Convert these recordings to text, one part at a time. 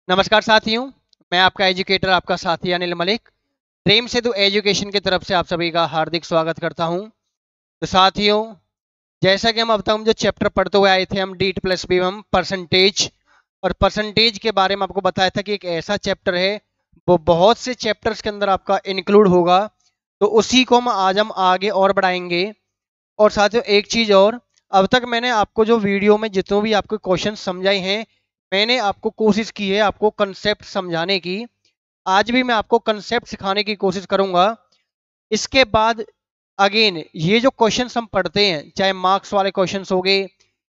नमस्कार साथियों, मैं आपका एजुकेटर आपका साथी अनिल मलिक ड्रीम सेतु एजुकेशन की तरफ से आप सभी का हार्दिक स्वागत करता हूं। तो साथियों, जैसा कि हम अब तक जो चैप्टर पढ़ते हुए आए थे, हम डीट प्लस बी हम परसेंटेज और परसेंटेज के बारे में आपको बताया था कि एक ऐसा चैप्टर है वो बहुत से चैप्टर्स के अंदर आपका इंक्लूड होगा। तो उसी को हम आगे और बढ़ाएंगे। और साथियों एक चीज और, अब तक मैंने आपको जो वीडियो में जितने भी आपको क्वेश्चन समझाए हैं, मैंने आपको कोशिश की है आपको कंसेप्ट समझाने की। आज भी मैं आपको कंसेप्ट सिखाने की कोशिश करूंगा। इसके बाद अगेन ये जो क्वेश्चंस हम पढ़ते हैं, चाहे मार्क्स वाले क्वेश्चंस हो गए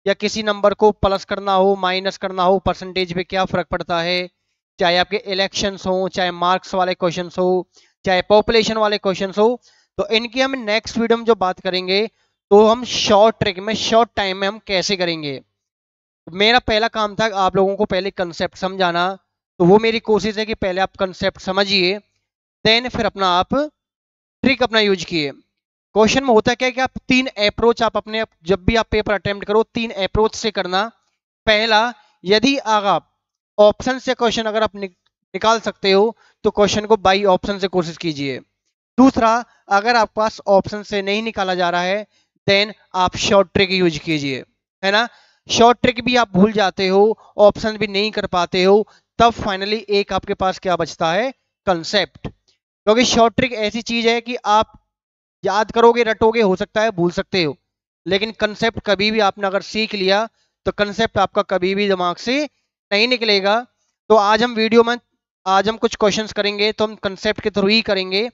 या किसी नंबर को प्लस करना हो माइनस करना हो, परसेंटेज पे क्या फर्क पड़ता है, चाहे आपके इलेक्शंस हो, चाहे मार्क्स वाले क्वेश्चंस हो, चाहे पॉपुलेशन वाले क्वेश्चंस हो, तो इनकी हम नेक्स्ट वीडियो में जो बात करेंगे तो हम शॉर्ट ट्रिक में शॉर्ट टाइम में हम कैसे करेंगे। मेरा पहला काम था आप लोगों को पहले कंसेप्ट समझाना। तो वो मेरी कोशिश है कि पहले आप कंसेप्ट समझिए, देन फिर अपना आप ट्रिक अपना यूज किए। क्वेश्चन में होता क्या है कि आप तीन अप्रोच आप अपने जब भी आप पेपर अटेम्प्ट करो तीन अप्रोच से करना। पहला, यदि आप ऑप्शन से क्वेश्चन अगर आप निकाल सकते हो तो क्वेश्चन को बाई ऑप्शन से कोशिश कीजिए। दूसरा, अगर आप पास ऑप्शन से नहीं निकाला जा रहा है देन आप शॉर्ट ट्रिक यूज कीजिए, है ना। शॉर्ट ट्रिक भी आप भूल जाते हो, ऑप्शन भी नहीं कर पाते हो, तब फाइनली एक आपके पास क्या बचता है, कंसेप्ट। क्योंकि शॉर्ट ट्रिक ऐसी चीज है कि आप याद करोगे रटोगे, हो सकता है भूल सकते हो, लेकिन कंसेप्ट कभी भी आपने अगर सीख लिया तो कंसेप्ट आपका कभी भी दिमाग से नहीं निकलेगा। तो आज हम कुछ क्वेश्चंस करेंगे तो हम कंसेप्ट के थ्रू ही करेंगे।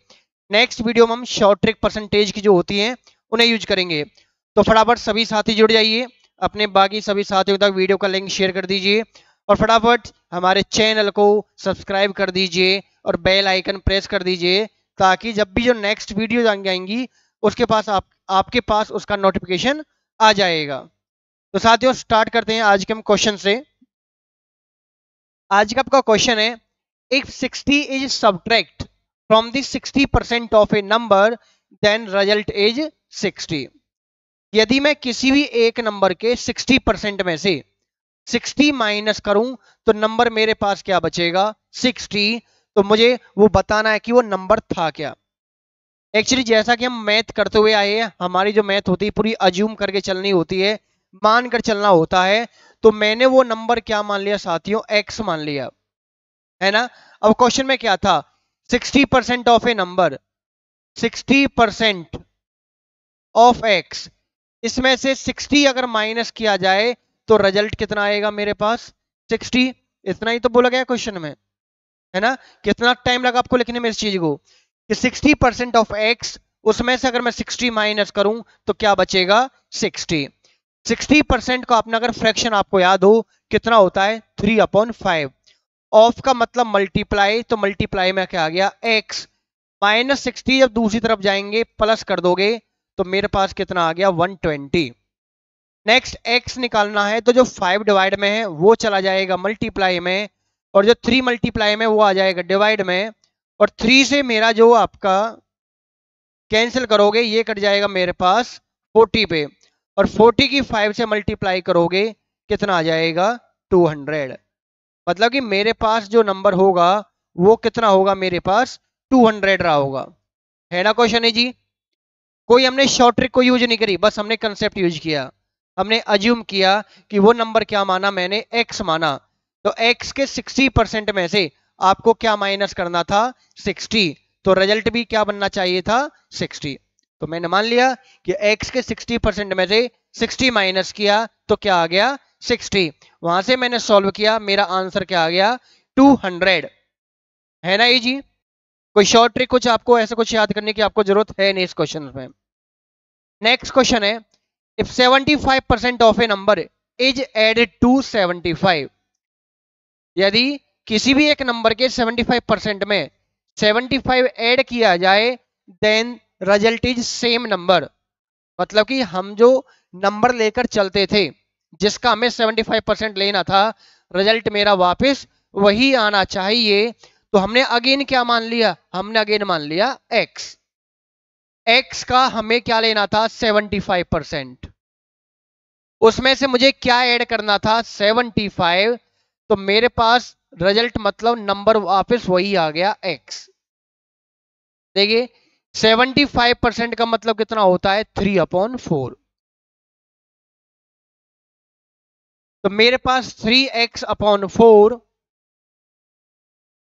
नेक्स्ट वीडियो में हम शॉर्ट ट्रिक परसेंटेज की जो होती हैं उन्हें यूज करेंगे। तो फटाफट सभी साथी जुड़ जाइए, अपने बाकी सभी साथियों तक वीडियो का लिंक शेयर कर दीजिए और फटाफट हमारे चैनल को सब्सक्राइब कर दीजिए और बेल आइकन प्रेस कर दीजिए, ताकि जब भी जो नेक्स्ट वीडियो आएंगी उसके पास आपके पास उसका नोटिफिकेशन आ जाएगा। तो साथियों स्टार्ट करते हैं आज के हम क्वेश्चन से। आज का आपका क्वेश्चन है, if 60 is subtract from the 60% of a number then result is 60। यदि मैं किसी भी एक नंबर के 60% में से 60 माइनस करूं तो नंबर मेरे पास क्या बचेगा, 60। तो मुझे वो बताना है कि वो नंबर था क्या। एक्चुअली जैसा कि हम मैथ करते हुए आए हैं, हमारी जो मैथ होती है पूरी अज्यूम करके चलनी होती है, मान कर चलना होता है। तो मैंने वो नंबर क्या मान लिया साथियों, एक्स मान लिया, है ना। अब क्वेश्चन में क्या था, 60% of a number, 60% of x, इसमें से 60 अगर माइनस किया जाए तो रिजल्ट कितना आएगा मेरे पास, 60। इतना ही तो बोला गया क्वेश्चन में, है ना। कितना टाइम लगा आपको लिखने में इस चीज को कि 60% ऑफ एक्स, उसमें से अगर मैं 60 माइनस करूं तो क्या बचेगा, 60। 60% का अपना अगर फ्रैक्शन आपको याद हो कितना होता है, 3/5। ऑफ का मतलब मल्टीप्लाई, तो मल्टीप्लाई में क्या आ गया, एक्स माइनस 60। जब दूसरी तरफ जाएंगे प्लस कर दोगे तो मेरे पास कितना आ गया, 120। नेक्स्ट एक्स निकालना है तो जो 5 डिवाइड में है वो चला जाएगा मल्टीप्लाई में, और जो 3 मल्टीप्लाई में वो आ जाएगा डिवाइड में, और 3 से मेरा जो आपका कैंसिल करोगे ये कट जाएगा मेरे पास 40 पे, और 40 की 5 से मल्टीप्लाई करोगे कितना आ जाएगा, 200। मतलब कि मेरे पास जो नंबर होगा वो कितना होगा, मेरे पास 200 रहा होगा, है ना। क्वेश्चन है जी, कोई हमने शॉर्ट ट्रिक को यूज नहीं करी, बस हमने कंसेप्ट यूज किया। हमने अज्यूम किया कि वो नंबर क्या माना, मैंने एक्स माना। तो एक्स के 60% में से आपको क्या माइनस करना था, 60। तो रिजल्ट भी क्या बनना चाहिए था, 60। तो मैंने मान लिया कि एक्स के 60% में से 60 माइनस किया तो क्या आ गया, 60। वहां से मैंने सॉल्व किया, मेरा आंसर क्या आ गया, 200, है ना। ये जी कोई शॉर्ट ट्रिक कुछ आपको ऐसा कुछ याद करने की आपको जरूरत है नहीं इस क्वेश्चन में। नेक्स्ट क्वेश्चन है, if 75% of a number is added to 75, यदि किसी भी एक नंबर के 75% में 75 ऐड किया जाए then result is same number. मतलब कि हम जो नंबर लेकर चलते थे जिसका हमें 75% लेना था, रिजल्ट मेरा वापस वही आना चाहिए। तो हमने अगेन क्या मान लिया, हमने अगेन मान लिया एक्स। एक्स का हमें क्या लेना था, 75%। उसमें से मुझे क्या ऐड करना था, 75। तो मेरे पास रिजल्ट मतलब नंबर वापस वही आ गया x। देखिए 75% का मतलब कितना होता है 3/4। तो मेरे पास 3x/4,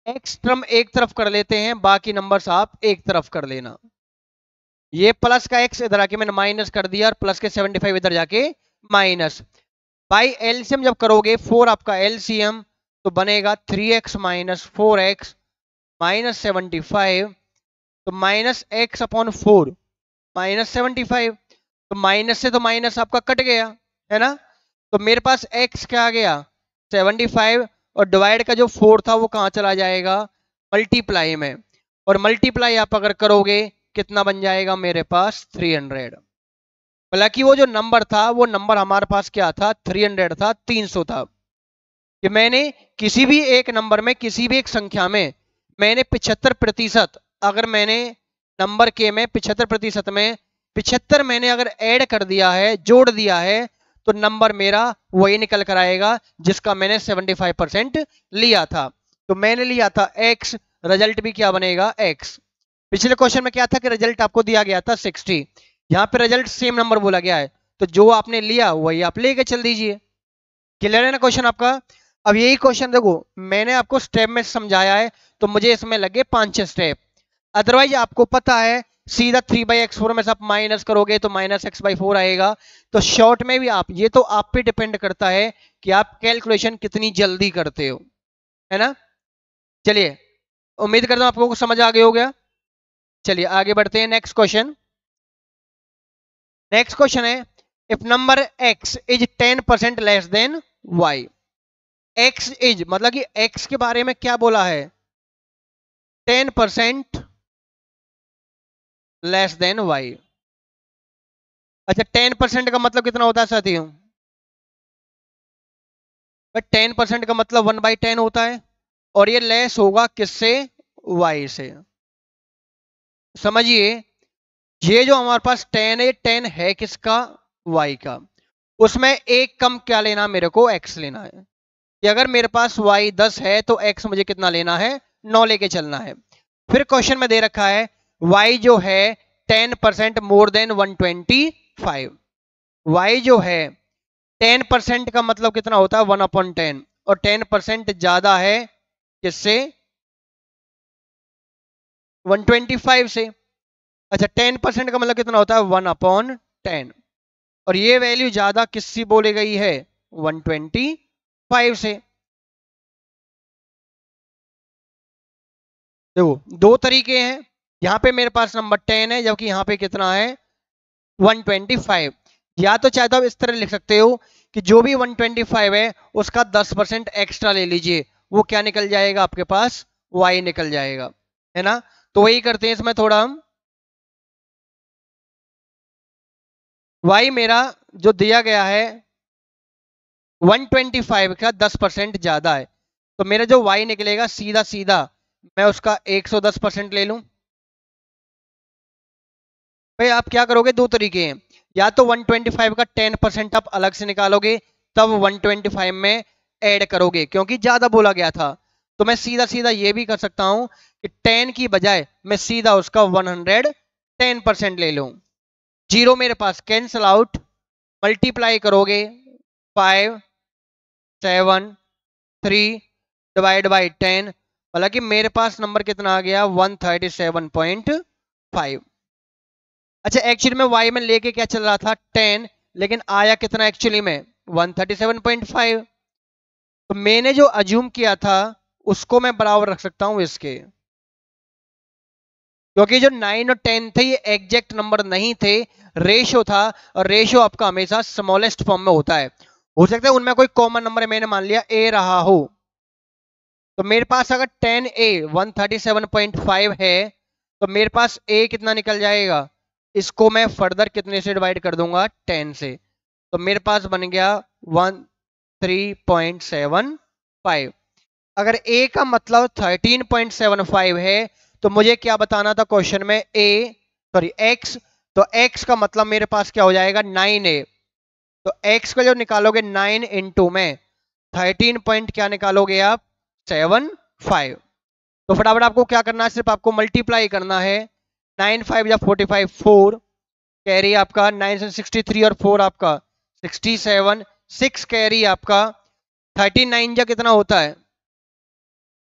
x टर्म एक तरफ कर लेते हैं, बाकी नंबर्स आप एक तरफ कर लेना। ये प्लस का x इधर आके मैंने माइनस कर दिया और प्लस के 75 इधर जाके माइनस। बाई एलसीएम जब करोगे 4 आपका एलसीएम तो बनेगा 3x माइनस 4x माइनस 75, तो माइनस x/4 माइनस 75, तो माइनस से तो माइनस आपका कट गया है ना। तो मेरे पास x क्या आ गया 75, और डिवाइड का जो 4 था वो कहाँ चला जाएगा मल्टीप्लाई में, और मल्टीप्लाई आप अगर करोगे कितना बन जाएगा मेरे पास 300। हालांकि वो जो नंबर था वो नंबर हमारे पास क्या था 300 था, 300 था। कि मैंने किसी भी एक नंबर में किसी भी एक संख्या में मैंने 75%, अगर मैंने नंबर के में 75% में 75 मैंने अगर ऐड कर दिया है, जोड़ दिया है, तो नंबर मेरा वही निकल कर आएगा जिसका मैंने 75% लिया था। तो मैंने लिया था x, रिजल्ट भी क्या बनेगा x। पिछले क्वेश्चन में क्या था कि रिजल्ट आपको दिया गया था 60, यहाँ पे रिजल्ट सेम नंबर बोला गया है, तो जो आपने लिया वही आप लेके चल दीजिए। क्लियर है ना क्वेश्चन आपका। अब यही क्वेश्चन देखो मैंने आपको स्टेप में समझाया है, तो मुझे इसमें लगे 5-6 स्टेप। अदरवाइज आपको पता है सीधा 3/x4 में से आप माइनस करोगे तो माइनस x/4 आएगा। तो शॉर्ट में भी आप, ये तो आप पे डिपेंड करता है कि आप कैलकुलेशन कितनी जल्दी करते हो, है ना। चलिए उम्मीद करता हूं आपको समझ आ गया हो गया। चलिए आगे बढ़ते हैं नेक्स्ट क्वेश्चन। नेक्स्ट क्वेश्चन है if number x is 10% less than y। x is मतलब कि x के बारे में क्या बोला है 10% लेस देन y। अच्छा 10% का मतलब कितना होता है साथियों, 10% का मतलब 1/10 होता है, और ये लेस होगा किससे y से। समझिए ये जो हमारे पास 10 है, 10 है किसका y का, उसमें एक कम क्या लेना मेरे को x लेना है। कि अगर मेरे पास y 10 है तो x मुझे कितना लेना है 9 लेके चलना है। फिर क्वेश्चन में दे रखा है y जो है 10% मोर देन 125। y जो है 10% का मतलब कितना होता है 1/10, और 10% ज्यादा है किससे 125 से। अच्छा 10% का मतलब कितना होता है 1/10, और ये वैल्यू ज्यादा किससे बोली गई है 125 से। देखो दो तरीके हैं, यहां पे मेरे पास नंबर 10 है जबकि यहां पे कितना है 125। या तो चाहे तो आप इस तरह लिख सकते हो कि जो भी 125 है उसका 10% एक्स्ट्रा ले लीजिए, वो क्या निकल जाएगा आपके पास y निकल जाएगा, है ना। तो वही करते हैं इसमें थोड़ा हम, y मेरा जो दिया गया है 125 का 10% ज्यादा है, तो मेरा जो y निकलेगा सीधा सीधा मैं उसका 110% ले लूं। भाई आप क्या करोगे दो तरीके हैं, या तो 125 का 10% आप अलग से निकालोगे तब 125 में ऐड करोगे क्योंकि ज्यादा बोला गया था। तो मैं सीधा सीधा ये भी कर सकता हूं कि 10 की बजाय मैं सीधा उसका 110% ले लूं। जीरो मेरे पास कैंसल आउट, मल्टीप्लाई करोगे 5 7 3 डिवाइड बाई 10, हालांकि मेरे पास नंबर कितना आ गया 137.5। अच्छा एक्चुअली में y में लेके क्या चल रहा था 10, लेकिन आया कितना एक्चुअली में 137.5। तो मैंने जो अज्यूम किया था उसको मैं बराबर रख सकता हूं इसके, क्योंकि जो 9 और 10 थे ये एग्जैक्ट नंबर नहीं थे, रेशो था, और रेशो आपका हमेशा स्मॉलेस्ट फॉर्म में होता है। हो सकता है उनमें कोई कॉमन नंबर है, मैंने मान लिया a रहा हो। तो मेरे पास अगर 10a 137.5 है तो मेरे पास a कितना निकल जाएगा, इसको मैं फर्दर कितने से डिवाइड कर दूंगा 10 से, तो मेरे पास बन गया 13.75। अगर a का मतलब 13.75 है तो मुझे क्या बताना था क्वेश्चन में x, तो x का मतलब मेरे पास क्या हो जाएगा 9a। तो x का जो निकालोगे 9 इंटू में 13 पॉइंट क्या निकालोगे आप 9.75। तो फटाफट आपको क्या करना है, सिर्फ आपको मल्टीप्लाई करना है। 9 5 या 45, 4 कैरी आपका 9 से 63 और 4 आपका 67, 6 कैरी आपका 39 या कितना होता है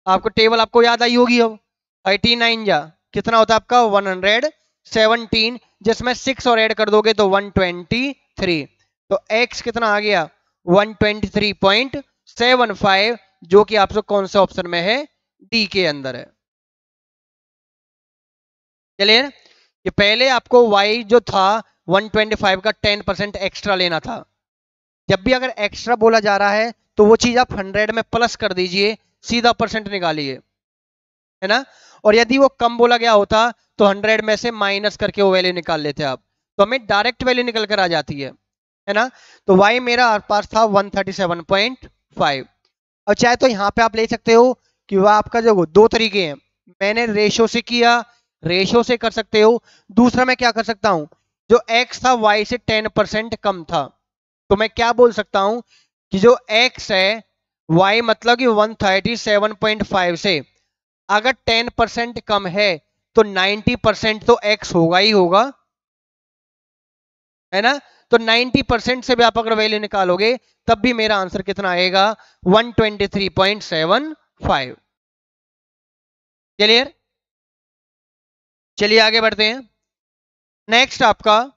आपको, टेबल आपको याद आई होगी अब। 39 या कितना होता है आपका 117, जिसमें 6 और ऐड कर दोगे तो 123। तो x कितना आ गया 123.75, जो कि आपसे कौन से ऑप्शन में है, डी के अंदर है। चलिए, ये पहले आपको y जो था 125 का 10% एक्स्ट्रा लेना था। जब भी अगर एक्स्ट्रा बोला जा रहा है तो वो चीज आप 100 में प्लस कर दीजिए, सीधा परसेंट निकालिए, है ना। और यदि वो कम बोला गया होता तो 100 में से माइनस करके वो वैल्यू निकाल लेते आप, तो हमें डायरेक्ट वैल्यू निकल कर आ जाती है ना। तो y मेरा पास था 137.5। और चाहे तो यहां पे आप ले सकते हो कि वह आपका जो दो तरीके हैं, मैंने रेशो से किया, रेशो से कर सकते हो। दूसरा मैं क्या कर सकता हूं, जो x था y से 10% कम था, तो मैं क्या बोल सकता हूं कि जो x है y मतलब कि 137.5 से अगर 10% कम है तो 90% तो x होगा ही होगा, है ना। तो 90% से भी आप अगर वैल्यू निकालोगे तब भी मेरा आंसर कितना आएगा 123.75। क्लियर। चलिए आगे बढ़ते हैं। नेक्स्ट आपका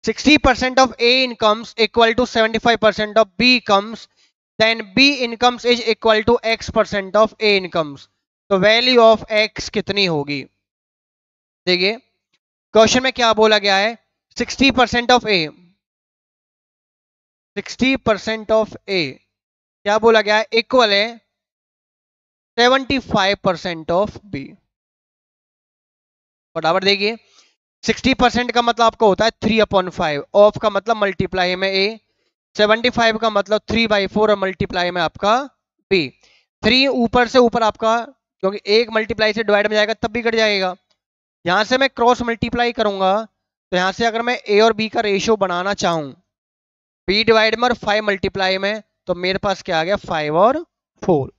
60% of A incomes equal to 75% of B incomes, then B incomes is equal to X% of A incomes। तो वैल्यू ऑफ X कितनी होगी। देखिए क्वेश्चन में क्या बोला गया है, 60% ऑफ A, 60% ऑफ A क्या बोला गया है, इक्वल है 75% ऑफ B। बराबर देखिए 60% का मतलब आपका होता है 3/5, ऑफ का मतलब मल्टीप्लाई में A, 75 का मतलब 3/4 और मल्टीप्लाई में आपका B। 3 ऊपर से ऊपर आपका, क्योंकि एक मल्टीप्लाई से डिवाइड में जाएगा तब भी कट जाएगा। यहां से मैं क्रॉस मल्टीप्लाई करूंगा, तो यहां से अगर मैं A और B का रेशियो बनाना चाहूं, B डिवाइड में और 5 मल्टीप्लाई में, तो मेरे पास क्या आ गया 5 और 4।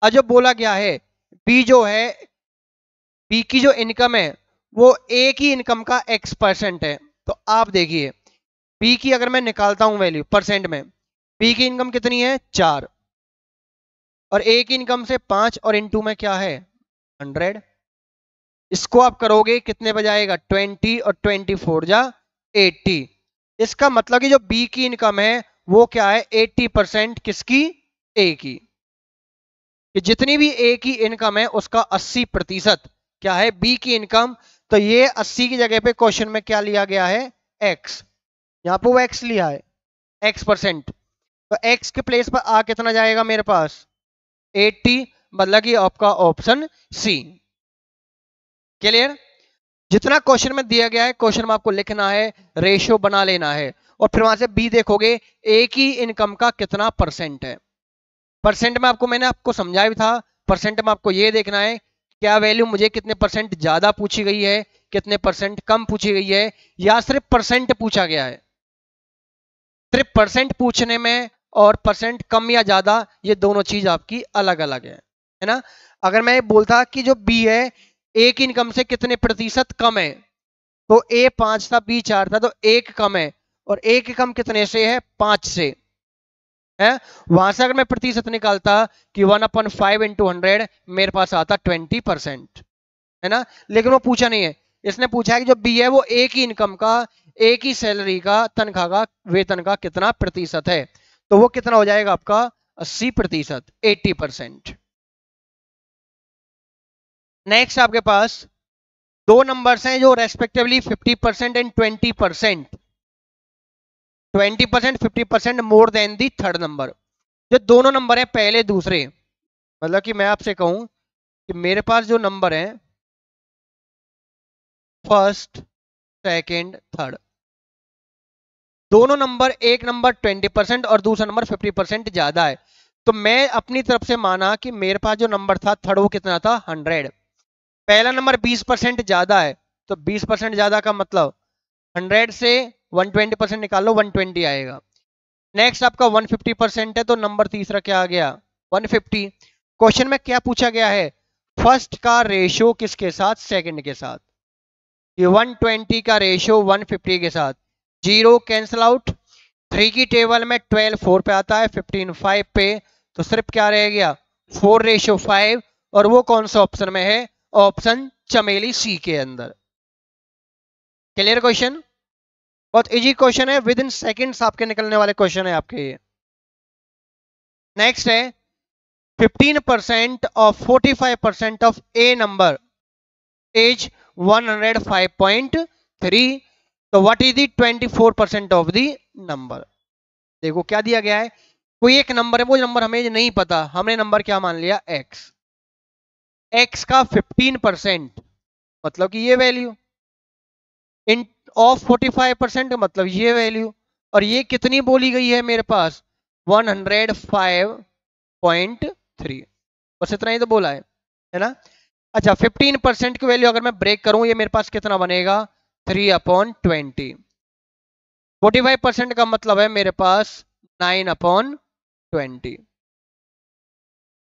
अब जो बोला गया है B जो है, B की जो इनकम है वो A की इनकम का X% है। तो आप देखिए B की अगर मैं निकालता हूं वैल्यू परसेंट में, B की इनकम कितनी है 4 और A की इनकम से 5 और इनटू में क्या है 100। इसको आप करोगे कितने बजाएगा 20 और 24 जा 80। इसका मतलब कि जो B की इनकम है वो क्या है 80% किसकी, A की। कि जितनी भी A की इनकम है उसका 80% क्या है B की इनकम। तो ये 80 की जगह पे क्वेश्चन में क्या लिया गया है X, यहां पे वो X लिया है X%। तो X के प्लेस पर आ कितना जाएगा मेरे पास 80, मतलब कि आपका ऑप्शन सी। क्लियर। जितना क्वेश्चन में दिया गया है क्वेश्चन में आपको लिखना है, रेशियो बना लेना है, और फिर वहां से बी देखोगे ए की इनकम का कितना परसेंट है। परसेंट में आपको मैंने आपको समझाया भी था, परसेंट में आपको ये देखना है क्या वैल्यू मुझे कितने परसेंट ज्यादा पूछी गई है, कितने परसेंट कम पूछी गई है, या सिर्फ परसेंट पूछा गया है। सिर्फ परसेंट पूछने में और परसेंट कम या ज्यादा, ये दोनों चीज आपकी अलग अलग है ना। अगर मैं बोलता कि जो बी है ए की इनकम से कितने प्रतिशत कम है, तो ए 5 था बी 4 था, तो एक कम है, और ए की कम कितने से है 5 से है। वहां से अगर मैं प्रतिशत निकालता कि 1/5 × 100, मेरे पास आता 20%, है ना। लेकिन वो पूछा नहीं है, इसने पूछा है कि जो बी है वो ए की इनकम का, ए की सैलरी का, तनख्वाह का, वेतन का कितना प्रतिशत है। तो वो कितना हो जाएगा आपका 80%, 80%। नेक्स्ट आपके पास दो नंबर्स हैं जो respectively 50% and 20%, 20%, 50% more than the third number. जो दोनों नंबर है पहले दूसरे, मतलब कि मैं आपसे कहूं कि मेरे पास जो नंबर है फर्स्ट सेकंड थर्ड, दोनों नंबर, एक नंबर 20% और दूसरा नंबर 50% ज्यादा है, तो मैं अपनी तरफ से माना कि मेरे पास जो नंबर था थर्ड वो कितना था 100। पहला नंबर 20% ज्यादा है, तो 20% ज्यादा का मतलब 100 से 120% निकाल लो 120 आएगा। नेक्स्ट आपका 150% है, तो नंबर तीसरा क्या आ गया 150। क्वेश्चन में क्या पूछा गया है, फर्स्ट का रेशो किसके साथ, सेकंड के साथ। ये 120 का रेशो 150 के साथ, 0 कैंसिल आउट। 3 की टेबल में 12 4 पे आता है, 15 5 पे, तो सिर्फ क्या रह गया 4:5, और वो कौन सा ऑप्शन में है, ऑप्शन चमेली सी के अंदर। क्लियर क्वेश्चन, बहुत इजी क्वेश्चन है, विद इन सेकेंड्स आपके निकलने वाले क्वेश्चन है आपके ये। नेक्स्ट है 15% of 45% of a number is 105.3, तो what is the 24% of the number. देखो क्या दिया गया है, कोई एक नंबर है, वो नंबर हमें नहीं पता, हमने नंबर क्या मान लिया x, x का 15% मतलब कि ये वैल्यू, इन ऑफ 45% मतलब ये वैल्यू, और ये कितनी बोली गई है मेरे पास 105.3, बस इतना ही तो बोला है ना। अच्छा 15% की वैल्यू अगर मैं ब्रेक करूं, ये मेरे पास कितना बनेगा 3/20। 45% का मतलब है मेरे पास 9/20।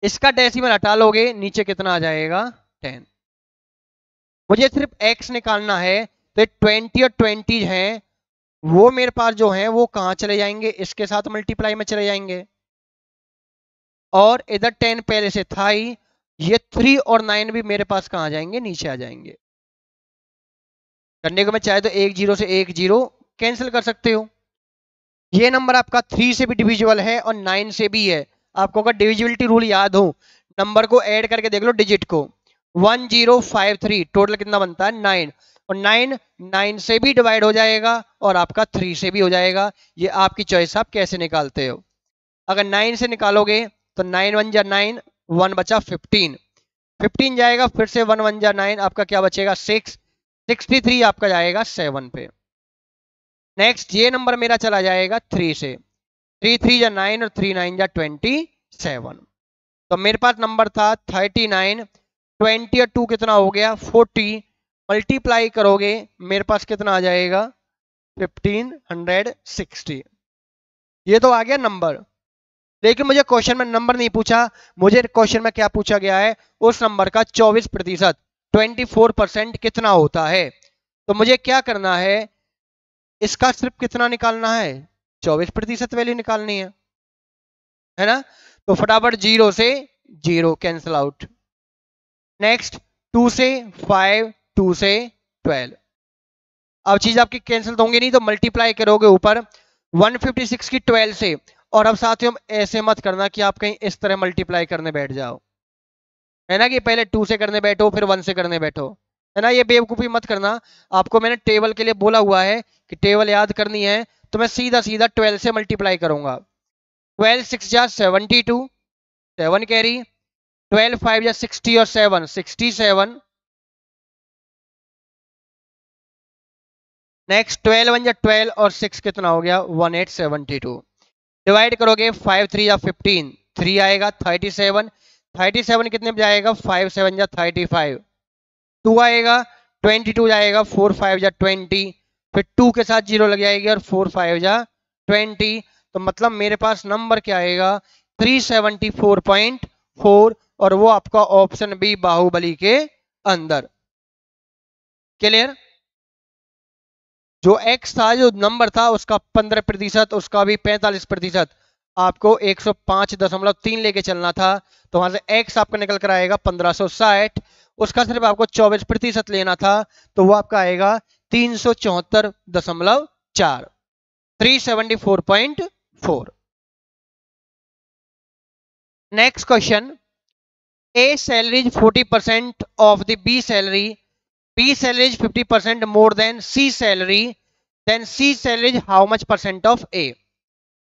इसका डेसिमल हटा लोगे, नीचे कितना आ जाएगा 10। मुझे सिर्फ x निकालना है, तो 20 और 20 हैं, वो मेरे पास जो है वो कहां चले जाएंगे, इसके साथ मल्टीप्लाई में चले जाएंगे, और इधर 10 पहले से था ही, ये 3 और 9 भी मेरे पास कहां जाएंगे, नीचे आ जाएंगे। करने को मैं चाहे तो 1 0 से 1 0 कैंसिल कर सकते हो। ये नंबर आपका 3 से भी डिविजिबल है और 9 से भी है। आपको अगर डिविजिबिलिटी रूल याद हो, नंबर को ऐड करके देख लो डिजिट को, 1053 टोटल कितना बनता है 9, और 9 9 से भी डिवाइड हो जाएगा और आपका 3 से भी हो जाएगा। ये आपकी चॉइस, आप कैसे निकालते हो। अगर 9 से निकालोगे तो 9 1 जा 9, 1 बचा 15, 15 जाएगा, फिर से 1 1 जा 9, आपका क्या बचेगा 6, 63 आपका जाएगा 7 पे। नेक्स्ट ये नंबर मेरा चला जाएगा 3 से, 3 3 जा 9 और 3 9 जा 27, तो मेरे पास नंबर था 39, 20 और 2 कितना हो गया 40, मल्टीप्लाई करोगे मेरे पास कितना आ जाएगा 1560। ये तो आ गया नंबर, लेकिन मुझे क्वेश्चन में नंबर नहीं पूछा, मुझे क्वेश्चन में क्या पूछा गया है, उस नंबर का 24%, 24% कितना होता है। तो मुझे क्या करना है, इसका सिर्फ कितना निकालना है 24% वैल्यू निकालनी है ना। तो फटाफट 0 से 0 कैंसिल आउट। नेक्स्ट 2 से 5, 2 से 12, अब चीज आपकी कैंसिल तो होंगी नहीं, तो मल्टीप्लाई करोगे ऊपर 156 की 12 से। और अब साथियों ऐसे मत करना कि आप कहीं इस तरह मल्टीप्लाई करने बैठ जाओ, है ना, कि पहले 2 से करने बैठो फिर 1 से करने बैठो, है ना, ये बेवकूफी मत करना। आपको मैंने टेबल के लिए बोला हुआ है कि टेबल याद करनी है, तो मैं सीधा सीधा 12 से मल्टीप्लाई करूंगा। 12 6 जा 72, 7 कैरी, 12 5 जा 60 और 7 67, नेक्स्ट 12 1 जा 12 और 6 कितना हो गया 1872। डिवाइड करोगे 5 3 या 15, 3 आएगा 37, 37 कितने में जाएगा 5 7 जा 35, 2 आएगा 22 जाएगा 4 5 जा 20, फिर 2 के साथ 0 लग जाएगी और 4 5 जा 20, तो मतलब मेरे पास नंबर क्या आएगा 374.4, और वो आपका ऑप्शन बी बाहुबली के अंदर। क्लियर, जो x था, जो नंबर था उसका 15%, उसका भी 45%, आपको 105.3 लेके चलना था, तो वहां से x आपका निकल कर आएगा 1560, उसका सिर्फ आपको 24% लेना था, तो वो आपका आएगा 374.4, 374.4। Next question, A salary is 40% of the B salary, B salary is 50% more than C salary, then C salary is how much percent of A।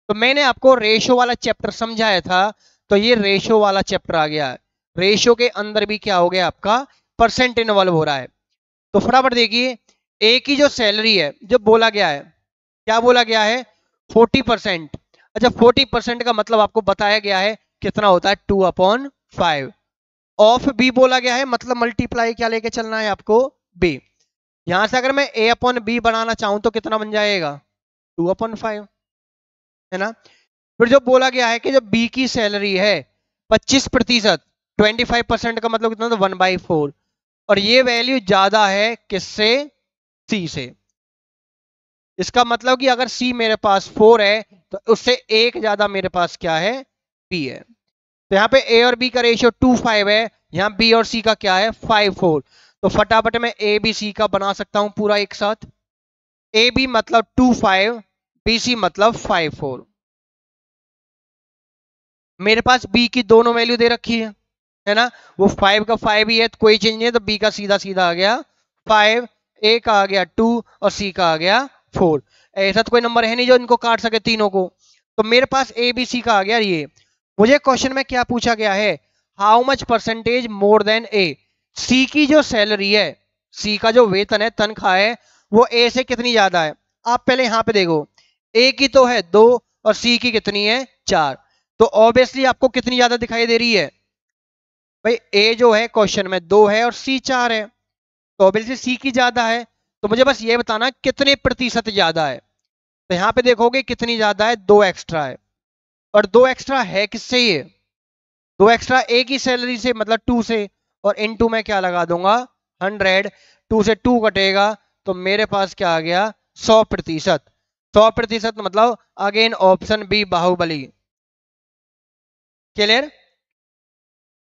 तो मैंने आपको रेशो वाला चैप्टर समझाया था, तो ये रेशो वाला चैप्टर आ गया। रेशो के अंदर भी क्या हो गया आपका परसेंट इन्वॉल्व हो रहा है। तो फटाफट देखिए, ए की जो सैलरी है, जो बोला गया है, क्या बोला गया है 40%। अच्छा 40% का मतलब आपको बताया गया है कितना होता है 2/5। ऑफ बी बोला गया है, मतलब मल्टीप्लाई क्या लेके चलना है आपको बी। यहां से अगर मैं a/b बनाना चाहूं तो कितना बन जाएगा 2/5, है ना। फिर जो बोला गया है कि जो बी की सैलरी है 25%, 25% का मतलब कितना था 1/4, और ये वैल्यू ज्यादा है किससे? सी से। इसका मतलब कि अगर सी मेरे पास 4 है तो उससे एक ज्यादा मेरे पास क्या है? बी है। तो यहाँ पे ए और बी का रेशियो 2:5 है, यहाँ बी और सी का क्या है? 5:4। तो फटाफट मैं ए बी सी का बना सकता हूं पूरा एक साथ। ए बी मतलब 2:5, बी सी मतलब 5:4। मेरे पास बी की दोनों वैल्यू दे रखी है ना, वो 5 का 5 ही है तो कोई चेंज नहीं है, तो बी का सीधा सीधा आ गया 5, ए का आ गया 2 और सी का आ गया 4। ऐसा तो कोई नंबर है नहीं जो इनको काट सके तीनों को। तो मेरे पास ए बी सी का आ गया ये। मुझे क्वेश्चन में क्या पूछा गया है? How much percentage more than A. C की जो सैलरी है, सी का जो वेतन है, तनख्वाह है, वो ए से कितनी ज्यादा है। आप पहले यहां पे देखो, ए की तो है 2 और सी की कितनी है? 4। तो ऑब्वियसली आपको कितनी ज्यादा दिखाई दे रही है भाई? ए जो है क्वेश्चन में 2 है और सी 4 है, तो ऑब्वियसली सी की ज्यादा है। तो मुझे बस ये बताना कितने प्रतिशत ज्यादा है। तो यहां पे देखोगे कितनी ज्यादा है, 2 एक्स्ट्रा है। और 2 एक्स्ट्रा है किससे? ये 2 एक्स्ट्रा ए की सैलरी से, मतलब 2 से। और इनटू में क्या लगा दूंगा? 100। 2 से 2 कटेगा तो मेरे पास क्या आ गया? 100%। 100% मतलब again option b Baahubali. Clear?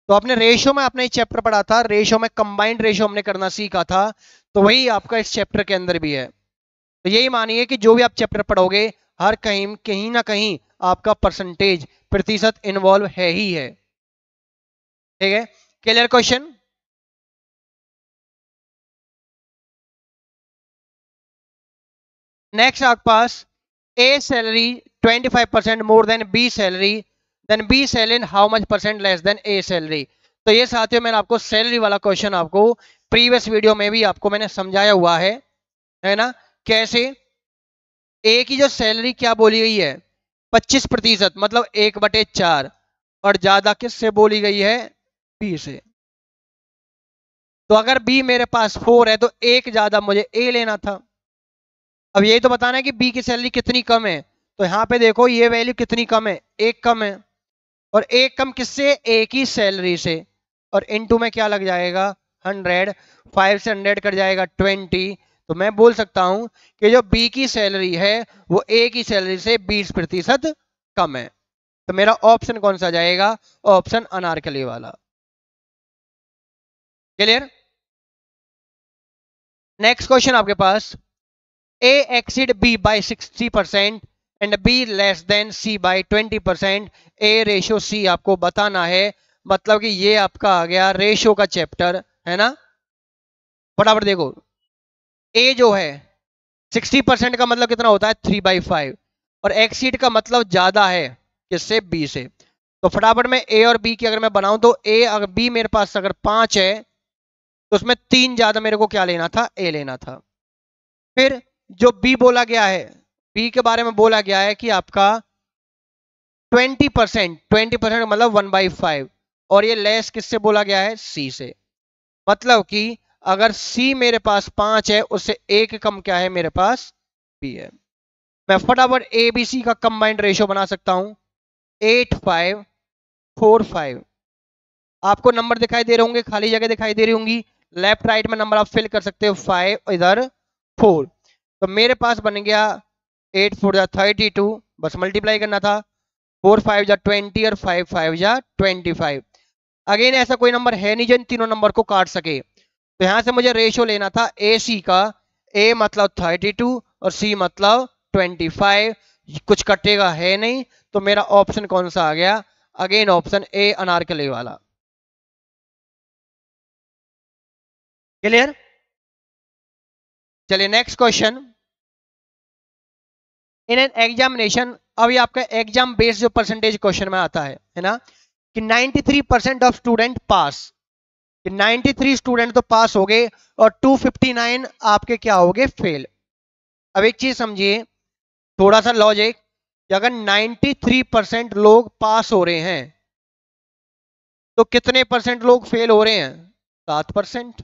तो आपने रेशियो में अपने चैप्टर पढ़ा था, रेशियो में कंबाइंड रेशियो हमने करना सीखा था, तो वही आपका इस चैप्टर के अंदर भी है। तो यही मानिए कि जो भी आप चैप्टर पढ़ोगे, हर कहीं कहीं ना कहीं आपका परसेंटेज, प्रतिशत इन्वॉल्व है ही है। ठीक है? Clear question? नेक्स्ट आपके पास, A salary 25% more than B salary, then B salary how much percent less than A salary. तो ये साथियों मैंने आपको सैलरी वाला क्वेश्चन आपको प्रीवियस वीडियो में भी आपको मैंने समझाया हुआ है ना? कैसे ए की जो सैलरी क्या बोली गई है? 25%, मतलब 1/4, और ज्यादा किससे बोली गई है? बी से। तो अगर बी मेरे पास 4 है तो एक ज्यादा मुझे ए लेना था। अब यही तो बताना है कि बी की सैलरी कितनी कम है। तो यहां पे देखो ये वैल्यू कितनी कम है? एक कम है। और एक कम किससे? ए की सैलरी से। और इनटू में क्या लग जाएगा? 100। 5 से 100 कट जाएगा 20। तो मैं बोल सकता हूं कि जो बी की सैलरी है वो ए की सैलरी से 20% कम है। तो मेरा ऑप्शन कौन सा जाएगा? ऑप्शन अनारकली वाला। क्लियर? नेक्स्ट क्वेश्चन आपके पास, A exceed B by 60% and B less than C by 20%, A ratio C आपको बताना है। मतलब कि ये आपका आ गया रेशियो का चैप्टर, है ना? फटाफट देखो, A जो है 60% का मतलब कितना होता है? 3/5। और एक्सीड का मतलब ज्यादा है किससे? B से। तो फटाफट में A और B की अगर मैं बनाऊं तो A अगर B मेरे पास अगर 5 है तो उसमें 3 ज्यादा मेरे को क्या लेना था? A लेना था। फिर जो बी बोला गया है, बी के बारे में बोला गया है कि आपका 20%, 20% मतलब 1/5, और ये लेस किससे बोला गया है? सी से। मतलब कि अगर सी मेरे पास 5 है उससे एक कम क्या है मेरे पास? बी है। मैं फटाफट ए बी सी का कंबाइंड रेशियो बना सकता हूं, 8:5:4:5। आपको नंबर दिखाई दे रहे होंगे, खाली जगह दिखाई दे रही होंगी, लेफ्ट राइट में नंबर आप फिल कर सकते हो, 5 इधर 4। तो मेरे पास बन गया 8×4 = 32, बस मल्टीप्लाई करना था। 4×5 = 20 और 5×5 = 25। अगेन ऐसा कोई नंबर है नहीं जो इन तीनों नंबर को काट सके। तो यहां से मुझे रेशियो लेना था ए सी का। ए मतलब 32 और सी मतलब 25। कुछ कटेगा है नहीं, तो मेरा ऑप्शन कौन सा आ गया? अगेन ऑप्शन ए अनारकली वाला। क्लियर? चलिए next question, in an examination. अभी आपका एग्जाम बेस्ड जो परसेंटेज क्वेश्चन में आता है ना, कि 93% ऑफ स्टूडेंट पास, कि 93 स्टूडेंट तो पास हो गए और 259 आपके क्या हो गए? फेल। अब एक चीज समझिए, थोड़ा सा लॉजिक, कि अगर 93% लोग पास हो रहे हैं तो कितने परसेंट लोग फेल हो रहे हैं? 7%।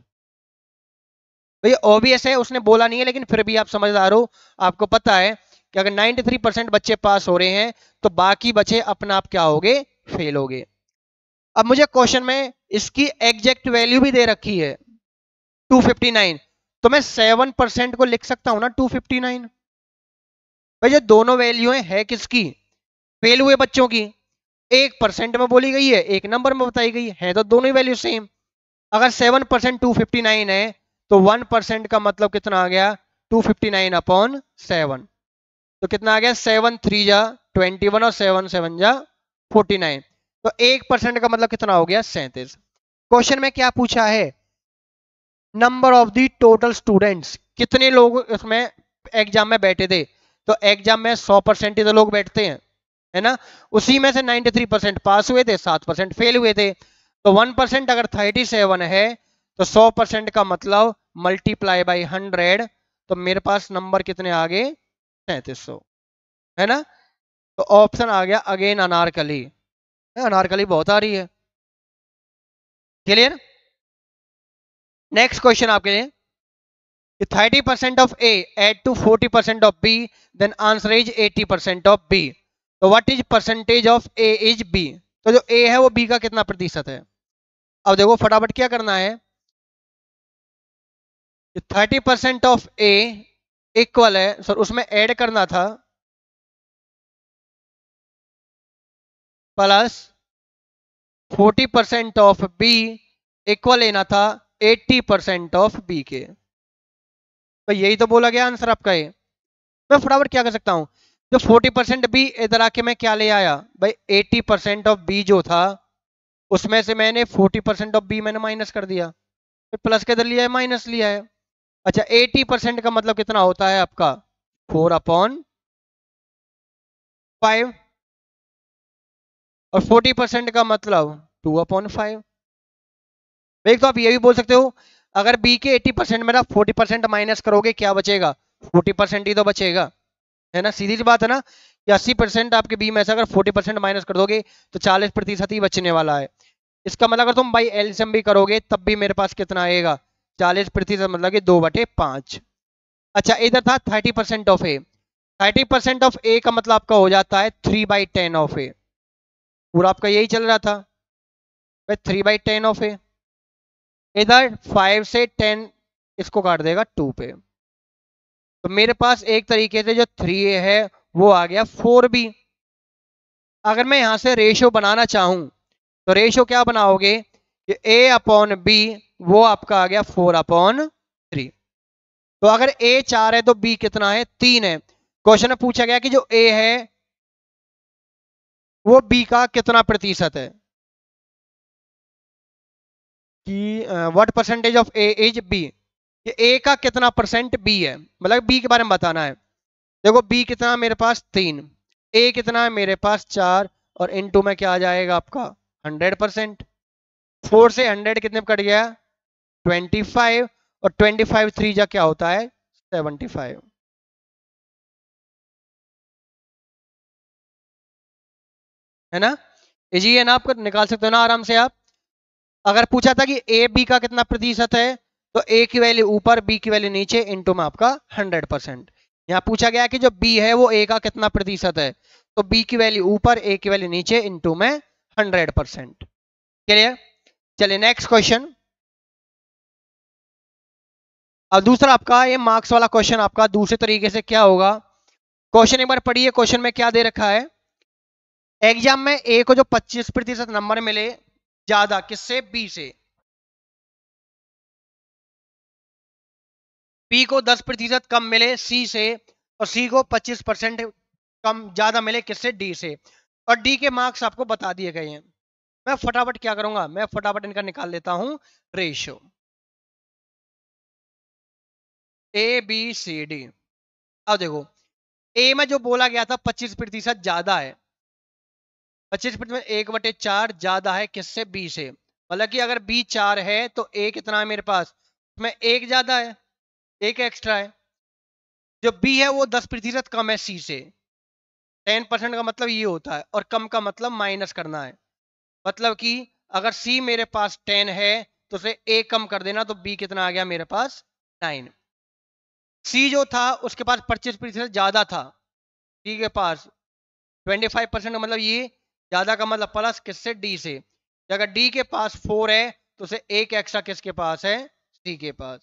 भैया ऑब्वियस है, उसने बोला नहीं है, लेकिन फिर भी आप समझदार हो, आपको पता है कि अगर 93% बच्चे पास हो रहे हैं तो बाकी बच्चे अपना आप क्या हो गए? फेल हो गए। अब मुझे क्वेश्चन में इसकी एग्जैक्ट वैल्यू भी दे रखी है 259, तो मैं 7% को लिख सकता हूं ना 259। भाई जो दोनों वैल्यू है किसकी, फेल हुए बच्चों की। 1% में बोली गई है, एक नंबर में बताई गई है तो दोनों ही वैल्यू सेम। अगर 7% 259 है तो 1% का मतलब कितना आ गया 259/7। तो कितना आ गया 7 3 जा 21 और 7 7 जा 49। तो 1% का मतलब कितना हो गया 37। क्वेश्चन में क्या पूछा है, number of the total students, कितने लोग इसमें एग्जाम में बैठे थे। तो एग्जाम में 100% ही तो लोग बैठते हैं, है ना। उसी में से 93% पास हुए थे, 7% फेल हुए थे। तो 1% अगर 37 है तो 100% का मतलब मल्टीप्लाई बाई 100, तो मेरे पास नंबर कितने आ गए 3700, है ना। तो ऑप्शन आ गया अगेन अनारकली। अनारकली बहुत आ रही है। क्लियर। नेक्स्ट क्वेश्चन आपके लिए, 30% of A add to 40% of B, then answer is 80% of B. तो what is percentage of A is B? तो जो A है वो B का कितना प्रतिशत है। अब देखो फटाफट क्या करना है, 30% ऑफ A इक्वल है सर, उसमें ऐड करना था प्लस 40% ऑफ B इक्वल लेना था 80% ऑफ B के। तो यही तो बोला गया आंसर आपका ये। मैं फटाफट क्या कर सकता हूं, जो 40% बी इधर आके मैं क्या ले आया भाई 80% ऑफ बी जो था उसमें से मैंने 40% ऑफ बी मैंने माइनस कर दिया, फिर प्लस के इधर लिया है माइनस लिया है। अच्छा 80% का मतलब कितना होता है आपका 4/5, और 40% का मतलब 2/5। एक तो आप ये भी बोल सकते हो अगर बी के 80% में ना 40% माइनस करोगे क्या बचेगा 40% ही तो बचेगा, है ना। सीधी सी बात है ना कि 80% आपके बी में से अगर 40% माइनस कर दोगे तो 40% ही बचने वाला है। इसका मतलब अगर तुम बाई एलसीएम भी करोगे तब भी मेरे पास कितना आएगा 40% मतलब कि 2/5। अच्छा इधर था 30% ऑफ ए, 30% ऑफ ए का मतलब आपका हो जाता है 3/10 ऑफ ए। पूरा आपका यही चल रहा था भाई 3/10 ऑफ ए। इधर 5 से 10 इसको काट देगा 2 पे, तो मेरे पास एक तरीके से जो 3a है वो आ गया 4b। अगर मैं यहां से रेशियो बनाना चाहूं तो रेशियो क्या बनाओगे कि a/b वो आपका आ गया 4/3। तो अगर a 4 है तो b कितना है 3 है। क्वेश्चन में पूछा गया कि जो a है वो b का कितना प्रतिशत है, कि what percentage of a is b, कि a का कितना परसेंट b है, मतलब b के बारे में बताना है। देखो b कितना मेरे पास 3, a कितना है मेरे पास 4, और इनटू में क्या आ जाएगा आपका 100%। 4 से 100 कितने में कट गया 25, और 25 3 जा क्या होता है 75, है ना। इजी है ना, आपको निकाल सकते हो ना आराम से आप। अगर पूछा था कि ए बी का कितना प्रतिशत है तो ए की वैल्यू ऊपर बी की वैल्यू नीचे इनटू में आपका 100%। यहाँ पूछा गया कि जो बी है वो ए का कितना प्रतिशत है, तो बी की वैल्यू ऊपर ए की वैल्यू नीचे इनटू में 100%। क्लियर। चलिए नेक्स्ट क्वेश्चन। अब दूसरा आपका ये मार्क्स वाला क्वेश्चन आपका दूसरे तरीके से क्या होगा। क्वेश्चन एक बार पढ़िए, क्वेश्चन में क्या दे रखा है, एग्जाम में ए को जो 25% नंबर मिले ज्यादा किससे बी से, बी को 10% कम मिले सी से, और सी को 25% कम ज्यादा मिले किससे डी से, और डी के मार्क्स आपको बता दिए गए हैं। मैं फटाफट क्या करूंगा, मैं फटाफट इनका निकाल लेता हूं ratio A B C D. अब देखो ए में जो बोला गया था 25% ज्यादा है, 25% 1/4 ज्यादा है किससे बी से, मतलब कि अगर बी 4 है तो ए कितना है मेरे पास उसमें एक ज्यादा है, एक एक्स्ट्रा है। जो बी है वो 10% कम है सी से। 10% का मतलब ये होता है, और कम का मतलब माइनस करना है। मतलब कि अगर सी मेरे पास 10 है तो उसे ए कम कर देना, तो बी कितना आ गया मेरे पास 9। सी जो था उसके पास 25% ज्यादा था, डी के पास 25% का मतलब ये ज्यादा का मतलब प्लस किससे डी से, अगर डी के पास 4 है तो उसे एक एक्स्ट्रा किसके पास है, सी के पास।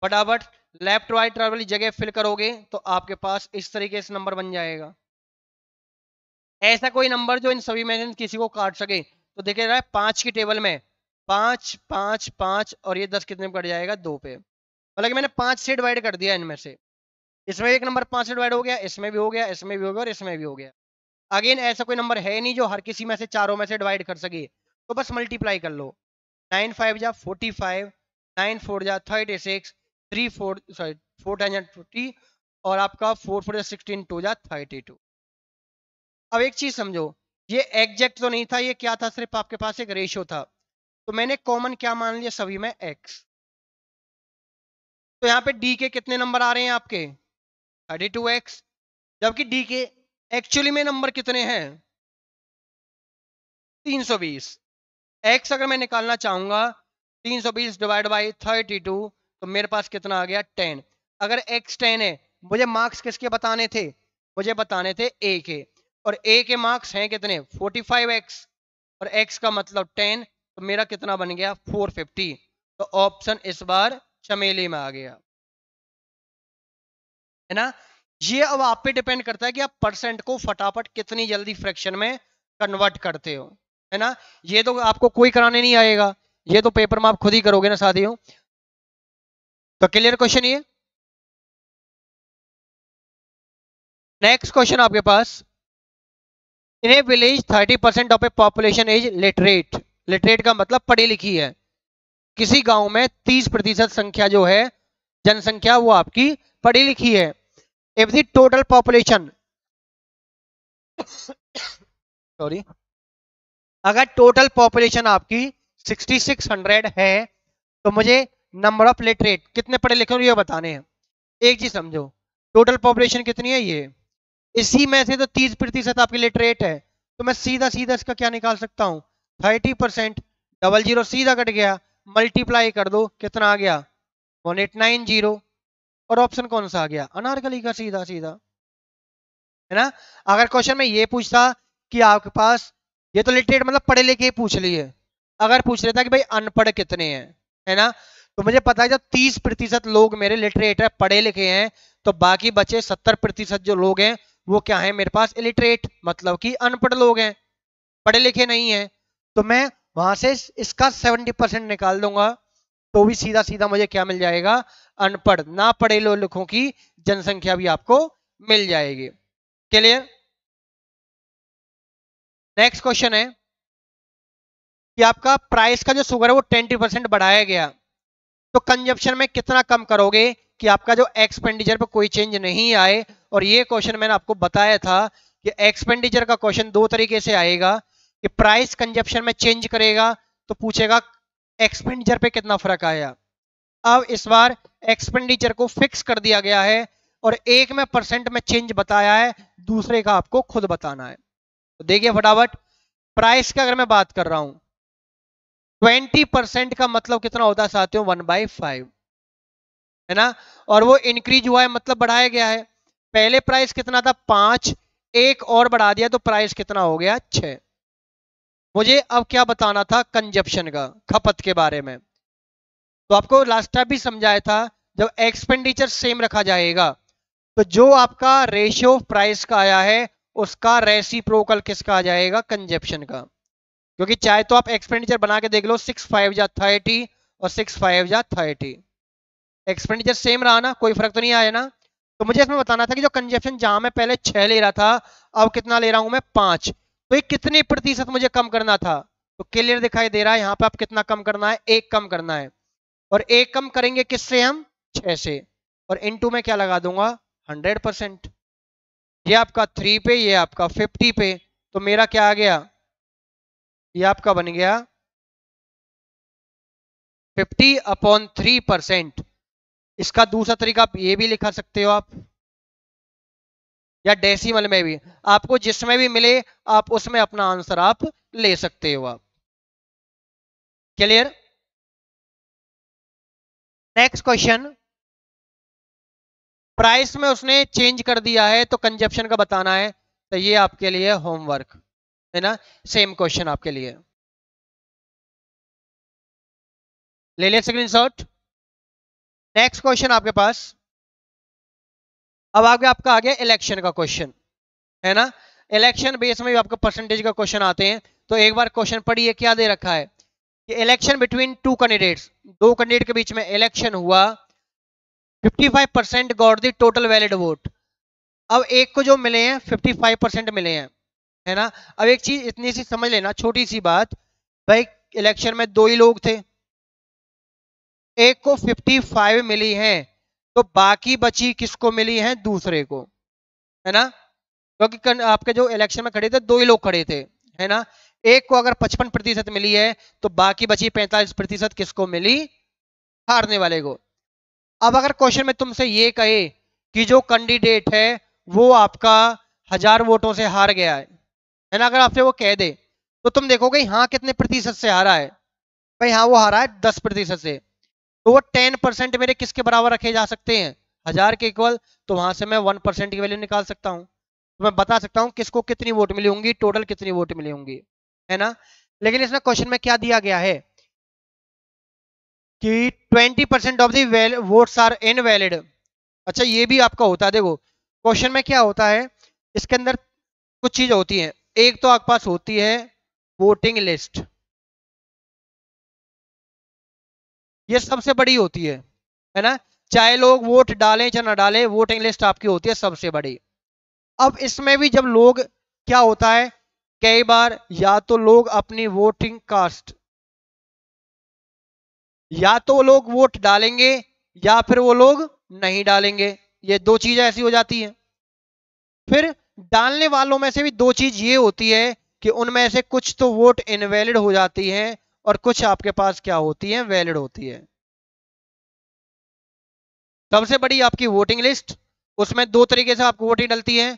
फटाफट लेफ्ट राइट वाली जगह फिल करोगे तो आपके पास इस तरीके से नंबर बन जाएगा। ऐसा कोई नंबर जो इन सभी में से किसी को काट सके, तो देखे रहा है 5 की टेबल में 5 5 5 और ये 10 कितने में कट जाएगा, 2 पे। मतलब कि मैंने 5 से डिवाइड कर दिया इनमें से। इसमें एक नंबर 5 से डिवाइड हो गया, इसमें भी हो गया, इसमें भी हो गया और इसमें भी हो गया। अगेन ऐसा कोई नंबर है नहीं जो हर किसी में से चारों में से डिवाइड कर सके, तो बस मल्टीप्लाई कर लो। 9 5 जा 45, 9 4 जा 36, 3 4 सॉरी 4 10 जा 50 और आपका 4 4 जा 16, 2 जा 32। अब एक चीज समझो, ये एग्जैक्ट तो नहीं था, ये क्या था, सिर्फ आपके पास एक रेशियो था, तो मैंने कॉमन क्या मान लिया सभी में, x। तो यहाँ पे d के कितने नंबर आ रहे हैं आपके, 32x, जबकि d के एक्चुअली में नंबर कितने हैं, 320। x अगर मैं निकालना चाहूंगा 320 डिवाइड बाई 32, तो मेरे पास कितना आ गया, 10। अगर x 10 है, मुझे मार्क्स किसके बताने थे, मुझे बताने थे a के, और a के मार्क्स हैं कितने, 45x, और x का मतलब 10, तो मेरा कितना बन गया, 450। तो ऑप्शन इस बार चमेली में आ गया, है ना। ये अब आप पे डिपेंड करता है कि आप परसेंट को फटाफट कितनी जल्दी फ्रैक्शन में कन्वर्ट करते हो, है ना। ये तो आपको कोई कराने नहीं आएगा, ये तो पेपर में आप खुद ही करोगे ना साथियों। तो क्लियर क्वेश्चन ये। नेक्स्ट क्वेश्चन आपके पास, in a village 30% of a population is literate. Literate का मतलब पढ़ी लिखी है। किसी गांव में 30% संख्या जो है, जनसंख्या, वो आपकी पढ़ी लिखी है। If the total population sorry, अगर टोटल पॉपुलेशन आपकी 6600 है, तो मुझे नंबर ऑफ लिटरेट, कितने पढ़े लिखे हो ये बताने हैं। एक चीज समझो, टोटल पॉपुलेशन कितनी है ये, इसी में से तो 30% आपकी लिटरेट है, तो मैं सीधा सीधा इसका क्या निकाल सकता हूँ, 30%, डबल जीरो सीधा कट गया, मल्टीप्लाई कर दो, कितना आ गया, 1890। और ऑप्शन कौन सा आ गया, अनारकली का, सीधा सीधा, है ना। अगर क्वेश्चन में ये पूछता कि आपके पास, ये तो लिटरेट मतलब पढ़े लिखे पूछ लिए, अगर पूछ लेता कि भाई अनपढ़ कितने हैं, है ना, तो मुझे पता है जब 30% लोग मेरे लिटरेट है, पढ़े लिखे हैं, तो बाकी बचे 70% जो लोग हैं वो क्या है मेरे पास, इलिटरेट, मतलब कि अनपढ़ लोग हैं, पढ़े लिखे नहीं है। तो मैं वहां से इसका 70% निकाल दूंगा, तो भी सीधा सीधा मुझे क्या मिल जाएगा, अनपढ़ ना पढ़े लिखों की जनसंख्या भी आपको मिल जाएगी। क्लियर। नेक्स्ट क्वेश्चन है कि आपका प्राइस का जो शुगर है वो 20% बढ़ाया गया, तो कंजप्शन में कितना कम करोगे कि आपका जो एक्सपेंडिचर पे कोई चेंज नहीं आए। और ये क्वेश्चन मैंने आपको बताया था कि एक्सपेंडिचर का क्वेश्चन दो तरीके से आएगा, कि प्राइस कंजप्शन में चेंज करेगा तो पूछेगा एक्सपेंडिचर पे कितना फर्क आया। अब इस बार एक्सपेंडिचर को फिक्स कर दिया गया है और एक में परसेंट में चेंज बताया है, दूसरे का आपको खुद बताना है। तो देखिए फटाफट, प्राइस की अगर मैं बात कर रहा हूं, 20% का मतलब कितना होता है साथियों, 1/5, है ना। और वो इंक्रीज हुआ है मतलब बढ़ाया गया है। पहले प्राइस कितना था, 5, एक और बढ़ा दिया तो प्राइस कितना हो गया, 6। मुझे अब क्या बताना था, कंजप्शन का, खपत के बारे में। तो आपको लास्ट टाइम भी समझाया था, जब एक्सपेंडिचर सेम रखा जाएगा तो जो आपका रेशियो प्राइस का आया है उसका रेसिप्रोकल किसका आ जाएगा, कंजप्शन का। क्योंकि चाहे तो आप एक्सपेंडिचर बना के देख लो, 6 5 जा 30 और 6 5 जा 30, एक्सपेंडिचर सेम रहा ना, कोई फर्क तो नहीं आया ना। तो मुझे इसमें बताना था कि जो कंजप्शन जहां मैं पहले 6 ले रहा था, अब कितना ले रहा हूं मैं, 5, तो ये कितने प्रतिशत मुझे कम करना था। तो क्लियर दिखाई दे रहा है यहाँ पे, आप कितना कम करना है, एक कम करना है। और एक कम करेंगे किससे हम, 6 से, और इनटू में क्या लगा दूंगा, 100%। ये आपका 3 पे, ये आपका 50 पे, तो मेरा क्या आ गया, ये आपका बन गया 50/3%। इसका दूसरा तरीका आप ये भी लिखा सकते हो आप, या डेसिमल में भी, आपको जिसमें भी मिले आप उसमें अपना आंसर आप ले सकते हो आप। क्लियर। नेक्स्ट क्वेश्चन, प्राइस में उसने चेंज कर दिया है तो कंजप्शन का बताना है, तो ये आपके लिए होमवर्क है ना, सेम क्वेश्चन आपके लिए। ले लिया स्क्रीनशॉट। नेक्स्ट क्वेश्चन आपके पास, अब आगे आपका आ गया इलेक्शन का क्वेश्चन, है ना। इलेक्शन बेस में भी आपको परसेंटेज का क्वेश्चन आते हैं। तो एक बार क्वेश्चन पढ़िए, क्या दे रखा है कि इलेक्शन बिटवीन टू कैंडिडेट्स, दो कैंडिडेट के बीच में इलेक्शन हुआ, 55% got the total valid vote. अब एक को जो मिले हैं 55% मिले हैं, है ना। अब एक चीज इतनी सी समझ लेना, छोटी सी बात, भाई इलेक्शन में दो ही लोग थे, एक को 55 मिली है, तो बाकी बची किसको मिली है, दूसरे को, है ना। क्योंकि आपके जो इलेक्शन में खड़े थे दो ही लोग खड़े थे, है ना। एक को अगर 55% मिली है तो बाकी बची 45% किसको मिली, हारने वाले को। अब अगर क्वेश्चन में तुमसे ये कहे कि जो कैंडिडेट है वो आपका 1000 वोटों से हार गया है ना, अगर आपसे वो कह दे तो तुम देखोगे हाँ कितने प्रतिशत से हारा है, भाई हाँ वो हारा है 10% से, तो वो 10% मेरे किसके बराबर रखे जा सकते हैं, 1000 के इक्वल। तो वहां से मैं 1% की वैल्यू निकाल सकता हूं, तो मैं बता सकता हूं किसको कितनी वोट मिली होंगी, टोटल कितनी वोट मिली होंगी, है ना। लेकिन इसमें क्वेश्चन में क्या दिया गया है कि 20% of the votes are invalid. अच्छा ये भी आपका होता है, देखो क्वेश्चन में क्या होता है, इसके अंदर कुछ चीज होती है। एक तो आपके पास होती है वोटिंग लिस्ट, ये सबसे बड़ी होती है ना। चाहे लोग वोट डालें चाहे ना डालें, वोटिंग लिस्ट आपकी होती है सबसे बड़ी। अब इसमें भी जब लोग, क्या होता है कई बार या तो लोग अपनी वोटिंग कास्ट, या तो वो लोग वोट डालेंगे या फिर वो लोग नहीं डालेंगे, ये दो चीजें ऐसी हो जाती हैं। फिर डालने वालों में से भी दो चीज ये होती है कि उनमें से कुछ तो वोट इनवैलिड हो जाती है और कुछ आपके पास क्या होती है, वैलिड होती है। सबसे बड़ी आपकी वोटिंग लिस्ट, उसमें दो तरीके से आपको वोटिंग डलती है।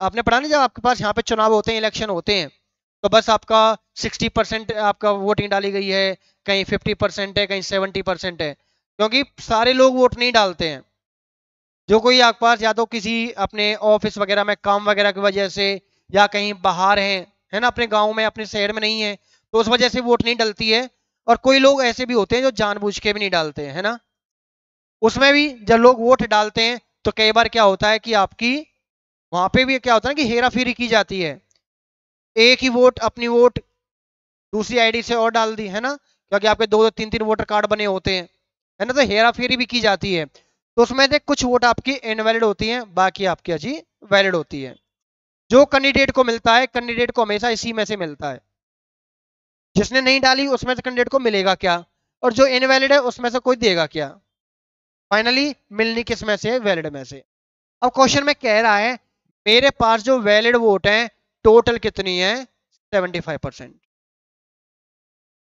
आपने पढ़ा नहीं, जब आपके पास यहाँ पे चुनाव होते हैं, इलेक्शन होते हैं, तो बस आपका 60% आपका वोटिंग डाली गई है, कहीं 50% है, कहीं 70% है, क्योंकि सारे लोग वोट नहीं डालते हैं। जो कोई आपके पास या तो किसी अपने ऑफिस वगैरह में काम वगैरह की वजह से, या कहीं बाहर है ना, अपने गांव में अपने शहर में नहीं है, तो उस वजह से वोट नहीं डलती है। और कोई लोग ऐसे भी होते हैं जो जानबूझ के भी नहीं डालते हैं, है ना। उसमें भी जब लोग वोट डालते हैं तो कई बार क्या होता है कि आपकी वहां पे भी क्या होता है कि हेरा फेरी की जाती है, एक ही वोट अपनी वोट दूसरी आईडी से और डाल दी, है ना, क्योंकि आपके दो दो तीन तीन वोटर कार्ड बने होते हैं, है ना, तो हेरा फेरी भी की जाती है। तो उसमें से कुछ वोट आपकी इनवैलिड होती हैं, बाकी आपकी अजी वैलिड होती है। जो कैंडिडेट को मिलता है, कैंडिडेट को हमेशा इसी में से मिलता है, जिसने नहीं डाली उसमें से कैंडिडेट को मिलेगा क्या, और जो इनवैलिड है उसमें से कोई देगा क्या, फाइनली मिलनी किस में से, वैलिड में से। अब क्वेश्चन में कह रहा है मेरे पास जो वैलिड वोट है टोटल कितनी है, 75%।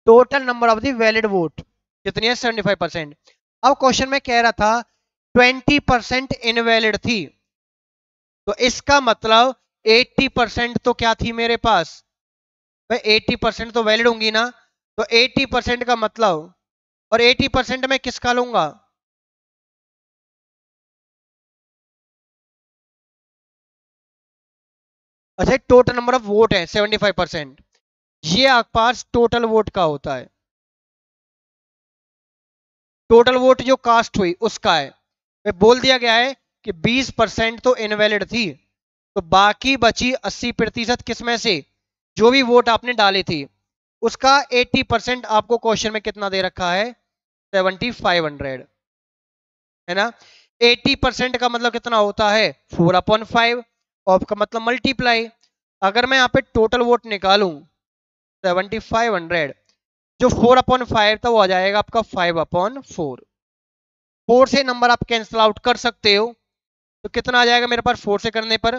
Total number of the valid vote कितनी है, 75%। अब क्वेश्चन में कह रहा था 20% इनवैलिड थी, तो इसका मतलब 80% तो क्या थी मेरे पास, भाई 80% तो वैलिड होंगी ना, तो 80% का मतलब, और 80% में किसका लूंगा, अच्छा टोटल नंबर ऑफ वोट है 75%, ये आपके पास टोटल वोट का होता है, टोटल वोट जो कास्ट हुई उसका है। बोल दिया गया है कि 20% तो इनवैलिड थी, तो बाकी बची 80% किस में से, जो भी वोट आपने डाली थी उसका 80% आपको क्वेश्चन में कितना दे रखा है, 7500, है ना। 80% का मतलब कितना होता है, 4/5, ऑफ का मतलब मल्टीप्लाई। अगर मैं यहाँ पे टोटल वोट निकालूं 7500, जो 4/5 था वो आ जाएगा आपका 5/4। 4 से नंबर आप कैंसिल आउट कर सकते हो, तो कितना आ जाएगा मेरे पास 4 से करने पर,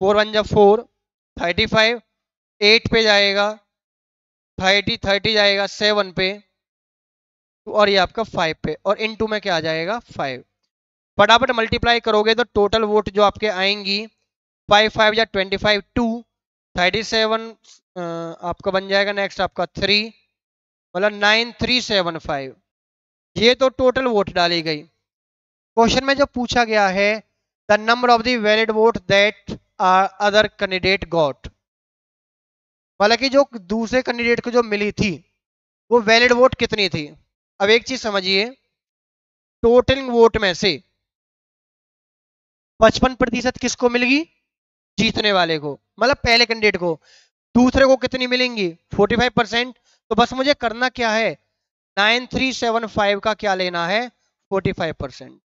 4 1 जा 4, 35, 8 पे जाएगा, 30 जाएगा 7 पे, और ये आपका 5 पे, और इन टू में क्या आ जाएगा 5। फटाफट मल्टीप्लाई करोगे तो टोटल वोट जो आपके आएंगी 5 5 जा 25, 2, 37, आपका बन जाएगा नेक्स्ट आपका 3, मतलब 9375। ये तो टोटल वोट डाली गई। क्वेश्चन में जो पूछा गया है the number of the valid vote that other candidate got, मतलब कि जो दूसरे कैंडिडेट को जो मिली थी वो वैलिड वोट कितनी थी, अब एक चीज समझिए, टोटल वोट में से 55% किसको मिलेगी? जीतने वाले को, मतलब पहले कैंडिडेट को। दूसरे को कितनी मिलेंगी? 45%। तो बस मुझे करना क्या है, 9375 का क्या लेना है? 45%।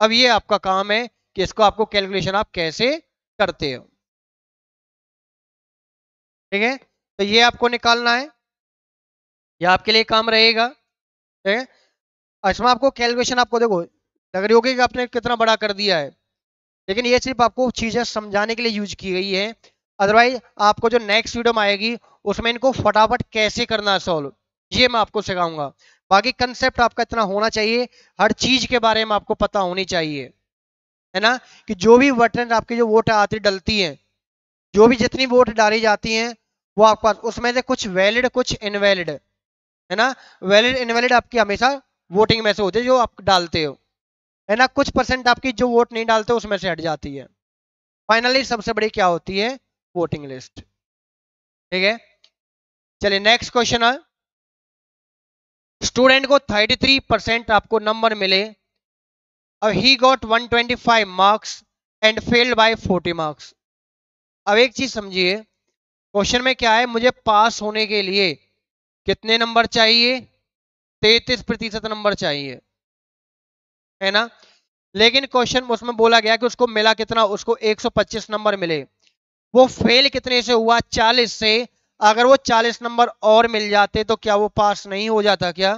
अब ये आपका काम है कि इसको आपको कैलकुलेशन आप कैसे करते हो। ठीक है, तो ये आपको निकालना है, ये आपके लिए काम रहेगा। ठीक है, अच्छा आपको कैलकुलेशन आपको देखो लग रही होगी कि आपने कितना बड़ा कर दिया है, लेकिन ये सिर्फ आपको चीजें समझाने के लिए यूज की गई है। अदरवाइज आपको जो नेक्स्ट वीडियो में आएगी उसमें इनको फटाफट कैसे करना है सॉल्व, ये मैं आपको सिखाऊंगा। बाकी कंसेप्ट आपका इतना होना चाहिए, हर चीज के बारे में आपको पता होनी चाहिए, है ना, कि जो भी बटन आपकी जो वोट आती डलती है, जो भी जितनी वोट डाली जाती हैं, वो आपके पास उसमें से कुछ वैलिड कुछ इनवैलिड, है ना। वैलिड इनवैलिड आपकी हमेशा वोटिंग में से होती है जो आप डालते हो, है ना। कुछ परसेंट आपकी जो वोट नहीं डालते उसमें से हट जाती है। फाइनली सबसे बड़ी क्या होती है? Voting list. ठीक है, चलिए नेक्स्ट क्वेश्चन है। स्टूडेंट को 33% आपको नंबर मिले, अब he got 125 marks and failed by 40 marks. अब एक चीज समझिए, क्वेश्चन में क्या है, मुझे पास होने के लिए कितने नंबर चाहिए? 33% नंबर चाहिए, है ना। लेकिन क्वेश्चन उसमें बोला गया कि उसको मिला कितना, उसको 125 नंबर मिले। वो फेल कितने से हुआ? 40 से। अगर वो 40 नंबर और मिल जाते तो क्या वो पास नहीं हो जाता क्या?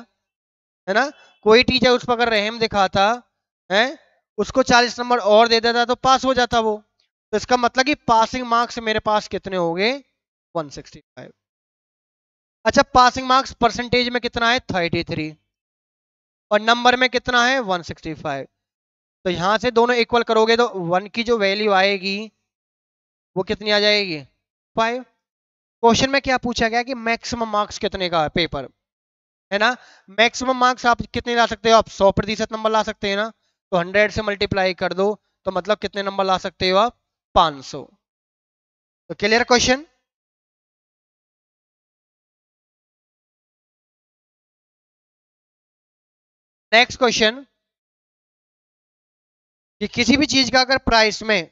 है ना। कोई टीचर उस पर अगर रहम दिखाता है, उसको 40 नंबर और दे देता तो पास हो जाता वो। तो इसका मतलब कि पासिंग मार्क्स मेरे पास कितने हो गए? 165। अच्छा पासिंग मार्क्स परसेंटेज में कितना है? 33, और नंबर में कितना है? 165। तो यहां से दोनों इक्वल करोगे तो 1 की जो वैल्यू आएगी वो कितनी आ जाएगी? 5। क्वेश्चन में क्या पूछा गया कि मैक्सिमम मार्क्स कितने का है पेपर, है ना। मैक्सिमम मार्क्स आप कितने ला सकते हो? आप 100% नंबर ला सकते हैं ना, तो 100 से मल्टीप्लाई कर दो, तो मतलब कितने नंबर ला सकते हो आप? 500। तो क्लियर क्वेश्चन। नेक्स्ट क्वेश्चन, कि किसी भी चीज का अगर प्राइस में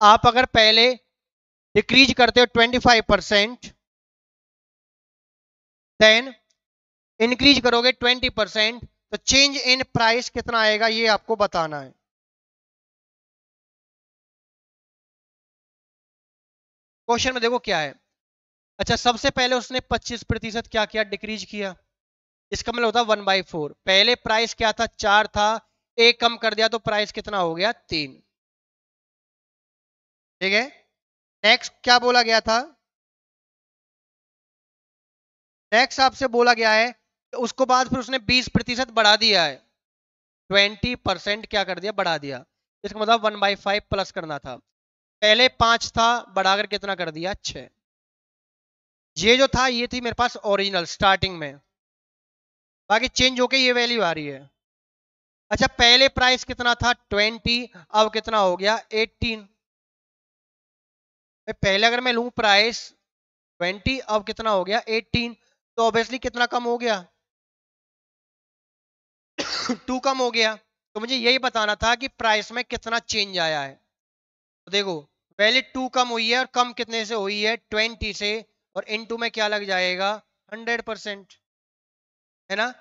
आप अगर पहले डिक्रीज करते हो 25%, देन इंक्रीज करोगे 20%, तो चेंज इन प्राइस कितना आएगा ये आपको बताना है। क्वेश्चन में देखो क्या है। अच्छा सबसे पहले उसने 25% क्या किया? डिक्रीज किया। इसका मतलब होता 1/4। पहले प्राइस क्या था? 4 था, एक कम कर दिया तो प्राइस कितना हो गया? 3। ठीक है, नेक्स्ट क्या बोला गया था? नेक्स्ट आपसे बोला गया है कि उसको बाद फिर उसने 20% बढ़ा दिया है। 20% क्या कर दिया? बढ़ा दिया। इसका मतलब 1/5 प्लस करना था। पहले 5 था, बढ़ाकर कितना कर दिया? 6। ये जो था ये थी मेरे पास ओरिजिनल स्टार्टिंग में, बाकी चेंज होके ये वैल्यू आ रही है। अच्छा पहले प्राइस कितना था? 20, अब कितना हो गया? 18। पहले अगर मैं लूं प्राइस 20, अब कितना हो गया? 18। तो ऑब्वियसली कितना कम हो गया? 2 कम हो गया। तो मुझे यही बताना था कि प्राइस में कितना चेंज आया है। तो देखो पहले 2 कम हुई है, और कम कितने से हुई है? 20 से, और इनटू में क्या लग जाएगा? 100%, है ना।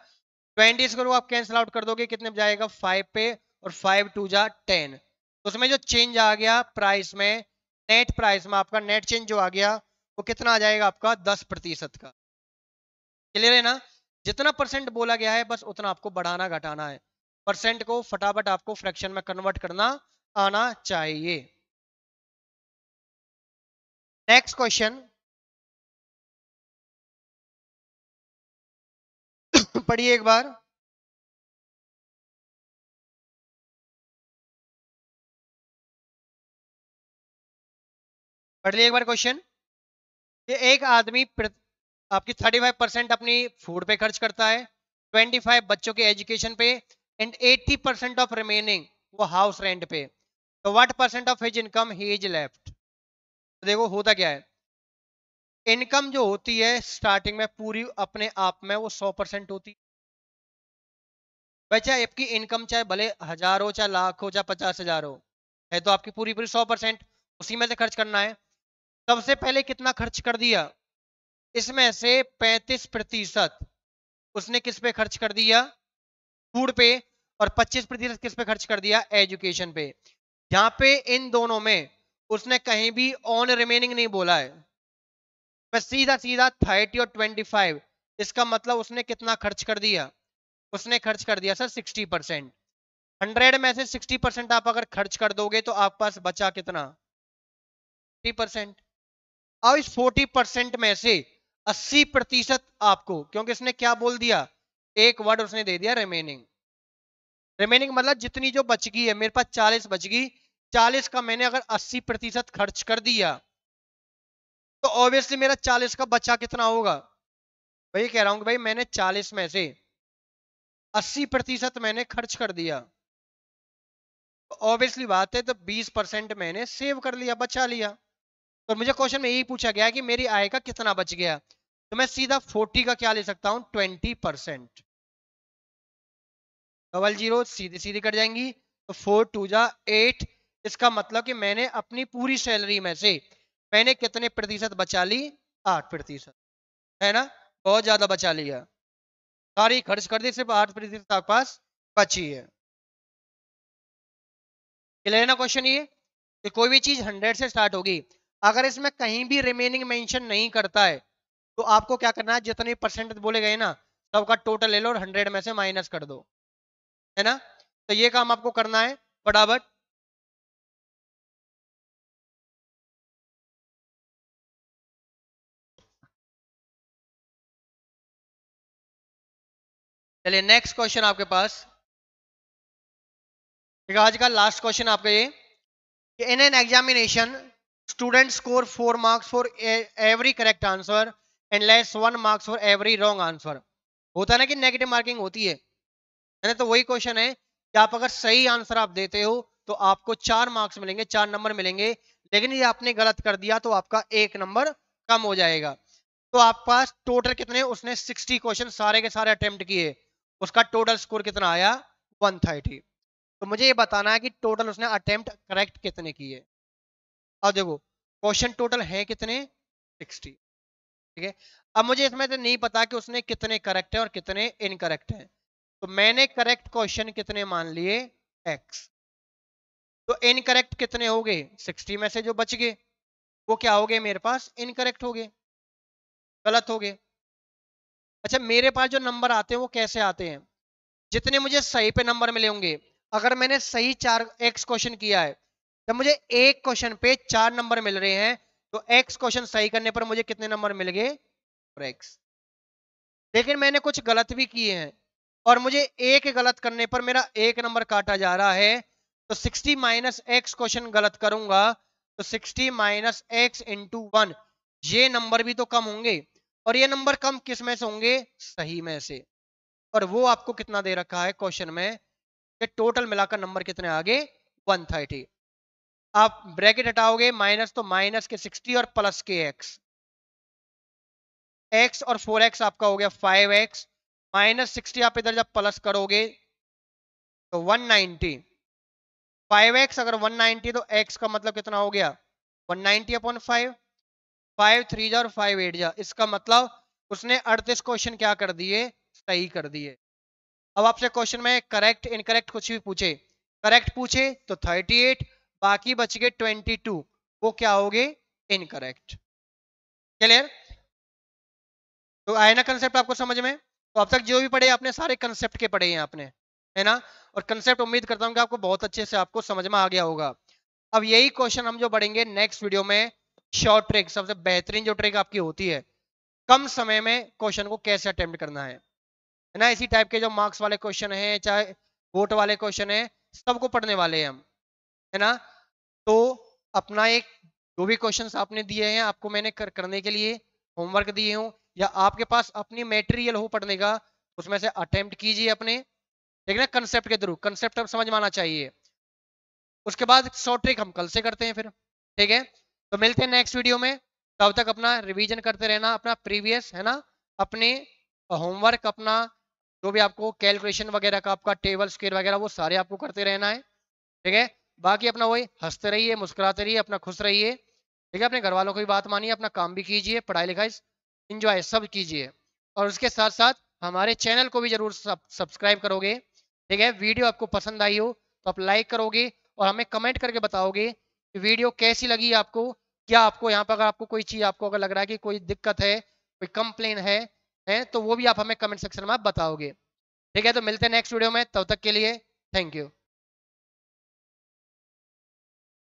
20 से करो आप कैंसिल आउट कर दोगे, कितने में जाएगा? 5 पे, और 5 टू जा 10। तो उसमें जो चेंज आ गया प्राइस में, नेट प्राइस में आपका नेट चेंज जो आ गया वो कितना आ जाएगा आपका? 10% का। क्लियर है ना। जितना परसेंट बोला गया है बस उतना आपको बढ़ाना घटाना है, परसेंट को फटाफट आपको फ्रैक्शन में कन्वर्ट करना आना चाहिए। नेक्स्ट क्वेश्चन पढ़िए एक बार। पढ़ लिया एक बार क्वेश्चन। कि एक आदमी आपकी 35% अपनी फूड पे खर्च करता है, 25 बच्चों के एजुकेशन पे, एंड 80% ऑफ रिमेनिंग वो हाउस रेंट पे। तो what percent of his income he is left? तो देखो होता क्या है, इनकम जो होती है स्टार्टिंग में पूरी अपने आप में वो 100% होती है। भाई चाहे आपकी इनकम चाहे भले 1000 हो, चाहे लाख हो, चाहे 50,000 हो, है तो आपकी पूरी पूरी 100%, उसी में से खर्च करना है। सबसे पहले कितना खर्च कर दिया, इसमें से 35% उसने किस पे खर्च कर दिया, फूड पे, और 25% किस पे खर्च कर दिया, एजुकेशन पे। यहाँ पे इन दोनों में उसने कहीं भी ऑन रिमेनिंग नहीं बोला है, मैं सीधा सीधा 30 और 25, इसका मतलब उसने कितना खर्च कर दिया, उसने खर्च कर दिया सर 60%। 100 में से 60% आप अगर खर्च कर दोगे तो आप पास बचा कितना, 40%। अब इस 40% में से 80% आपको, क्योंकि इसने क्या बोल दिया, एक वर्ड उसने दे दिया रिमेनिंग। रिमेनिंग मतलब जितनी जो बच गई है, मेरे पास 40 बच गई, 40 का मैंने अगर 80% खर्च कर दिया तो ऑब्वियसली मेरा 40 का बचा कितना होगा। वही कह रहा हूं कि भाई मैंने 40 में से 80% मैंने खर्च कर दिया, तो ऑब्वियसली बात है तो 20% मैंने सेव कर लिया, बचा लिया। तो मुझे क्वेश्चन में यही पूछा गया कि मेरी आय का कितना बच गया, तो मैं सीधा 40 का क्या ले सकता हूं, 20%। डबल जीरो सीधी सीधी कट जाएंगी, तो 4 2 जा 8, इसका मतलब कि मैंने अपनी पूरी सैलरी में से मैंने कितने प्रतिशत बचा ली, 8%, है ना, बहुत ज्यादा बचा लिया, सारी खर्च कर दी, सिर्फ 8% आपके पास बची है। क्लियर ना क्वेश्चन ये, कि कोई भी चीज 100 से स्टार्ट होगी, अगर इसमें कहीं भी रिमेनिंग मेंशन नहीं करता है तो आपको क्या करना है, जितने परसेंट बोले गए ना सबका टोटल ले लो और 100 में से माइनस कर दो, है ना। तो ये काम आपको करना है फटाफट। चलिए नेक्स्ट क्वेश्चन आपके पास, आज का लास्ट क्वेश्चन आपका ये, in an examination student score 4 marks for every correct answer and less 1 marks for every wrong answer. होता है ना कि नेगेटिव मार्किंग होती है ना, तो वही क्वेश्चन है कि आप अगर सही आंसर आप देते हो तो आपको 4 मार्क्स मिलेंगे, 4 नंबर मिलेंगे, लेकिन ये आपने गलत कर दिया तो आपका 1 नंबर कम हो जाएगा। तो आपके पास टोटल कितने, उसने 60 क्वेश्चन सारे के सारे अटेम्प्ट किए, उसका टोटल स्कोर कितना आया, 130। तो मुझे ये बताना है कि टोटल उसने अटेम्प्ट करेक्ट कितने किए। अब देखो क्वेश्चन टोटल है कितने, 60, ठीक है। अब मुझे इसमें से नहीं पता कि उसने कितने करेक्ट है और कितने इनकरेक्ट है, तो मैंने करेक्ट क्वेश्चन कितने मान लिए, x, तो इनकरेक्ट कितने हो गए, 60 में से जो बच गए वो क्या हो गए, मेरे पास इनकरेक्ट हो गए, गलत हो गए। अच्छा मेरे पास जो नंबर आते हैं वो कैसे आते हैं, जितने मुझे सही पे नंबर मिले होंगे, अगर मैंने सही 4 x क्वेश्चन किया है, जब मुझे एक क्वेश्चन पे 4 नंबर मिल रहे हैं, तो x क्वेश्चन सही करने पर मुझे कितने नंबर मिल गए, और x। लेकिन मैंने कुछ गलत भी किए हैं और मुझे एक गलत करने पर मेरा 1 नंबर काटा जा रहा है, तो 60 माइनस एक्स क्वेश्चन गलत करूंगा तो 60 माइनस एक्स इंटू 1, ये नंबर भी तो कम होंगे, और ये नंबर कम किस में से होंगे, सही में से। और वो आपको कितना दे रखा है क्वेश्चन में, कि टोटल मिलाकर नंबर कितने आगे, 130। आप ब्रैकेट हटाओगे माइनस, तो माइनस के 60 और प्लस के एक्स, एक्स और 4x आपका हो गया 5x, माइनस 60 आप इधर जब प्लस करोगे तो 190, 5x अगर 190 तो x का मतलब कितना हो गया, 190 अपॉन 5, 5 3 जा और 5 8 जा, इसका मतलब उसने 38 क्वेश्चन क्या कर दिए, सही कर दिए। अब आपसे क्वेश्चन में करेक्ट इनकरेक्ट कुछ भी पूछे, करेक्ट पूछे तो 38, बाकी बच गए 22, वो क्या हो गए, इनकरेक्ट। क्लियर, तो आया ना कंसेप्ट आपको समझ में। तो अब तक जो भी पढ़े आपने सारे कंसेप्ट के पढ़े हैं आपने, है ना, और कंसेप्ट उम्मीद करता हूं कि आपको बहुत अच्छे से आपको समझ में आ गया होगा। अब यही क्वेश्चन हम जो पढ़ेंगे नेक्स्ट वीडियो में, शॉर्ट ट्रिक, सबसे बेहतरीन जो ट्रिक आपकी होती है कम समय में क्वेश्चन को कैसे अटेम्प्ट करना है ना, इसी टाइप के जो मार्क्स वाले क्वेश्चन है चाहे वोट वाले क्वेश्चन है, सबको पढ़ने वाले हैं हम, है ना। तो अपना एक जो भी क्वेश्चंस आपने दिए हैं आपको मैंने करने के लिए होमवर्क दिए हूं, या आपके पास अपनी मटेरियल हो पढ़ने का, उसमें से अटेम्प्ट कीजिए अपने, ठीक है ना, कंसेप्ट के थ्रू, कंसेप्ट अब समझ में आना चाहिए। उसके बाद शॉर्ट ट्रिक हम कल से करते हैं फिर, ठीक है। तो मिलते हैं नेक्स्ट वीडियो में, तब तक अपना रिवीजन करते रहना, अपना प्रीवियस है ना, अपने होमवर्क, अपना जो भी आपको कैलकुलेशन वगैरह का आपका टेबल स्क्वायर वगैरह वो सारे आपको करते रहना है, ठीक है। बाकी अपना वही हंसते रहिए, मुस्कुराते रहिए, अपना खुश रहिए, ठीक है। अपने घर वालों की बात मानिए, अपना काम भी कीजिए, पढ़ाई लिखाई इंजॉय सब कीजिए, और उसके साथ साथ हमारे चैनल को भी जरूर सब्सक्राइब करोगे, ठीक है। वीडियो आपको पसंद आई हो तो आप लाइक करोगे और हमें कमेंट करके बताओगे कि वीडियो कैसी लगी आपको, क्या आपको यहाँ पर अगर आपको कोई चीज़ आपको अगर लग रहा है कि कोई दिक्कत है, कोई कंप्लेन है तो वो भी आप हमें कमेंट सेक्शन में आप बताओगे, ठीक है। तो मिलते हैं नेक्स्ट वीडियो में, तब तक के लिए थैंक यू।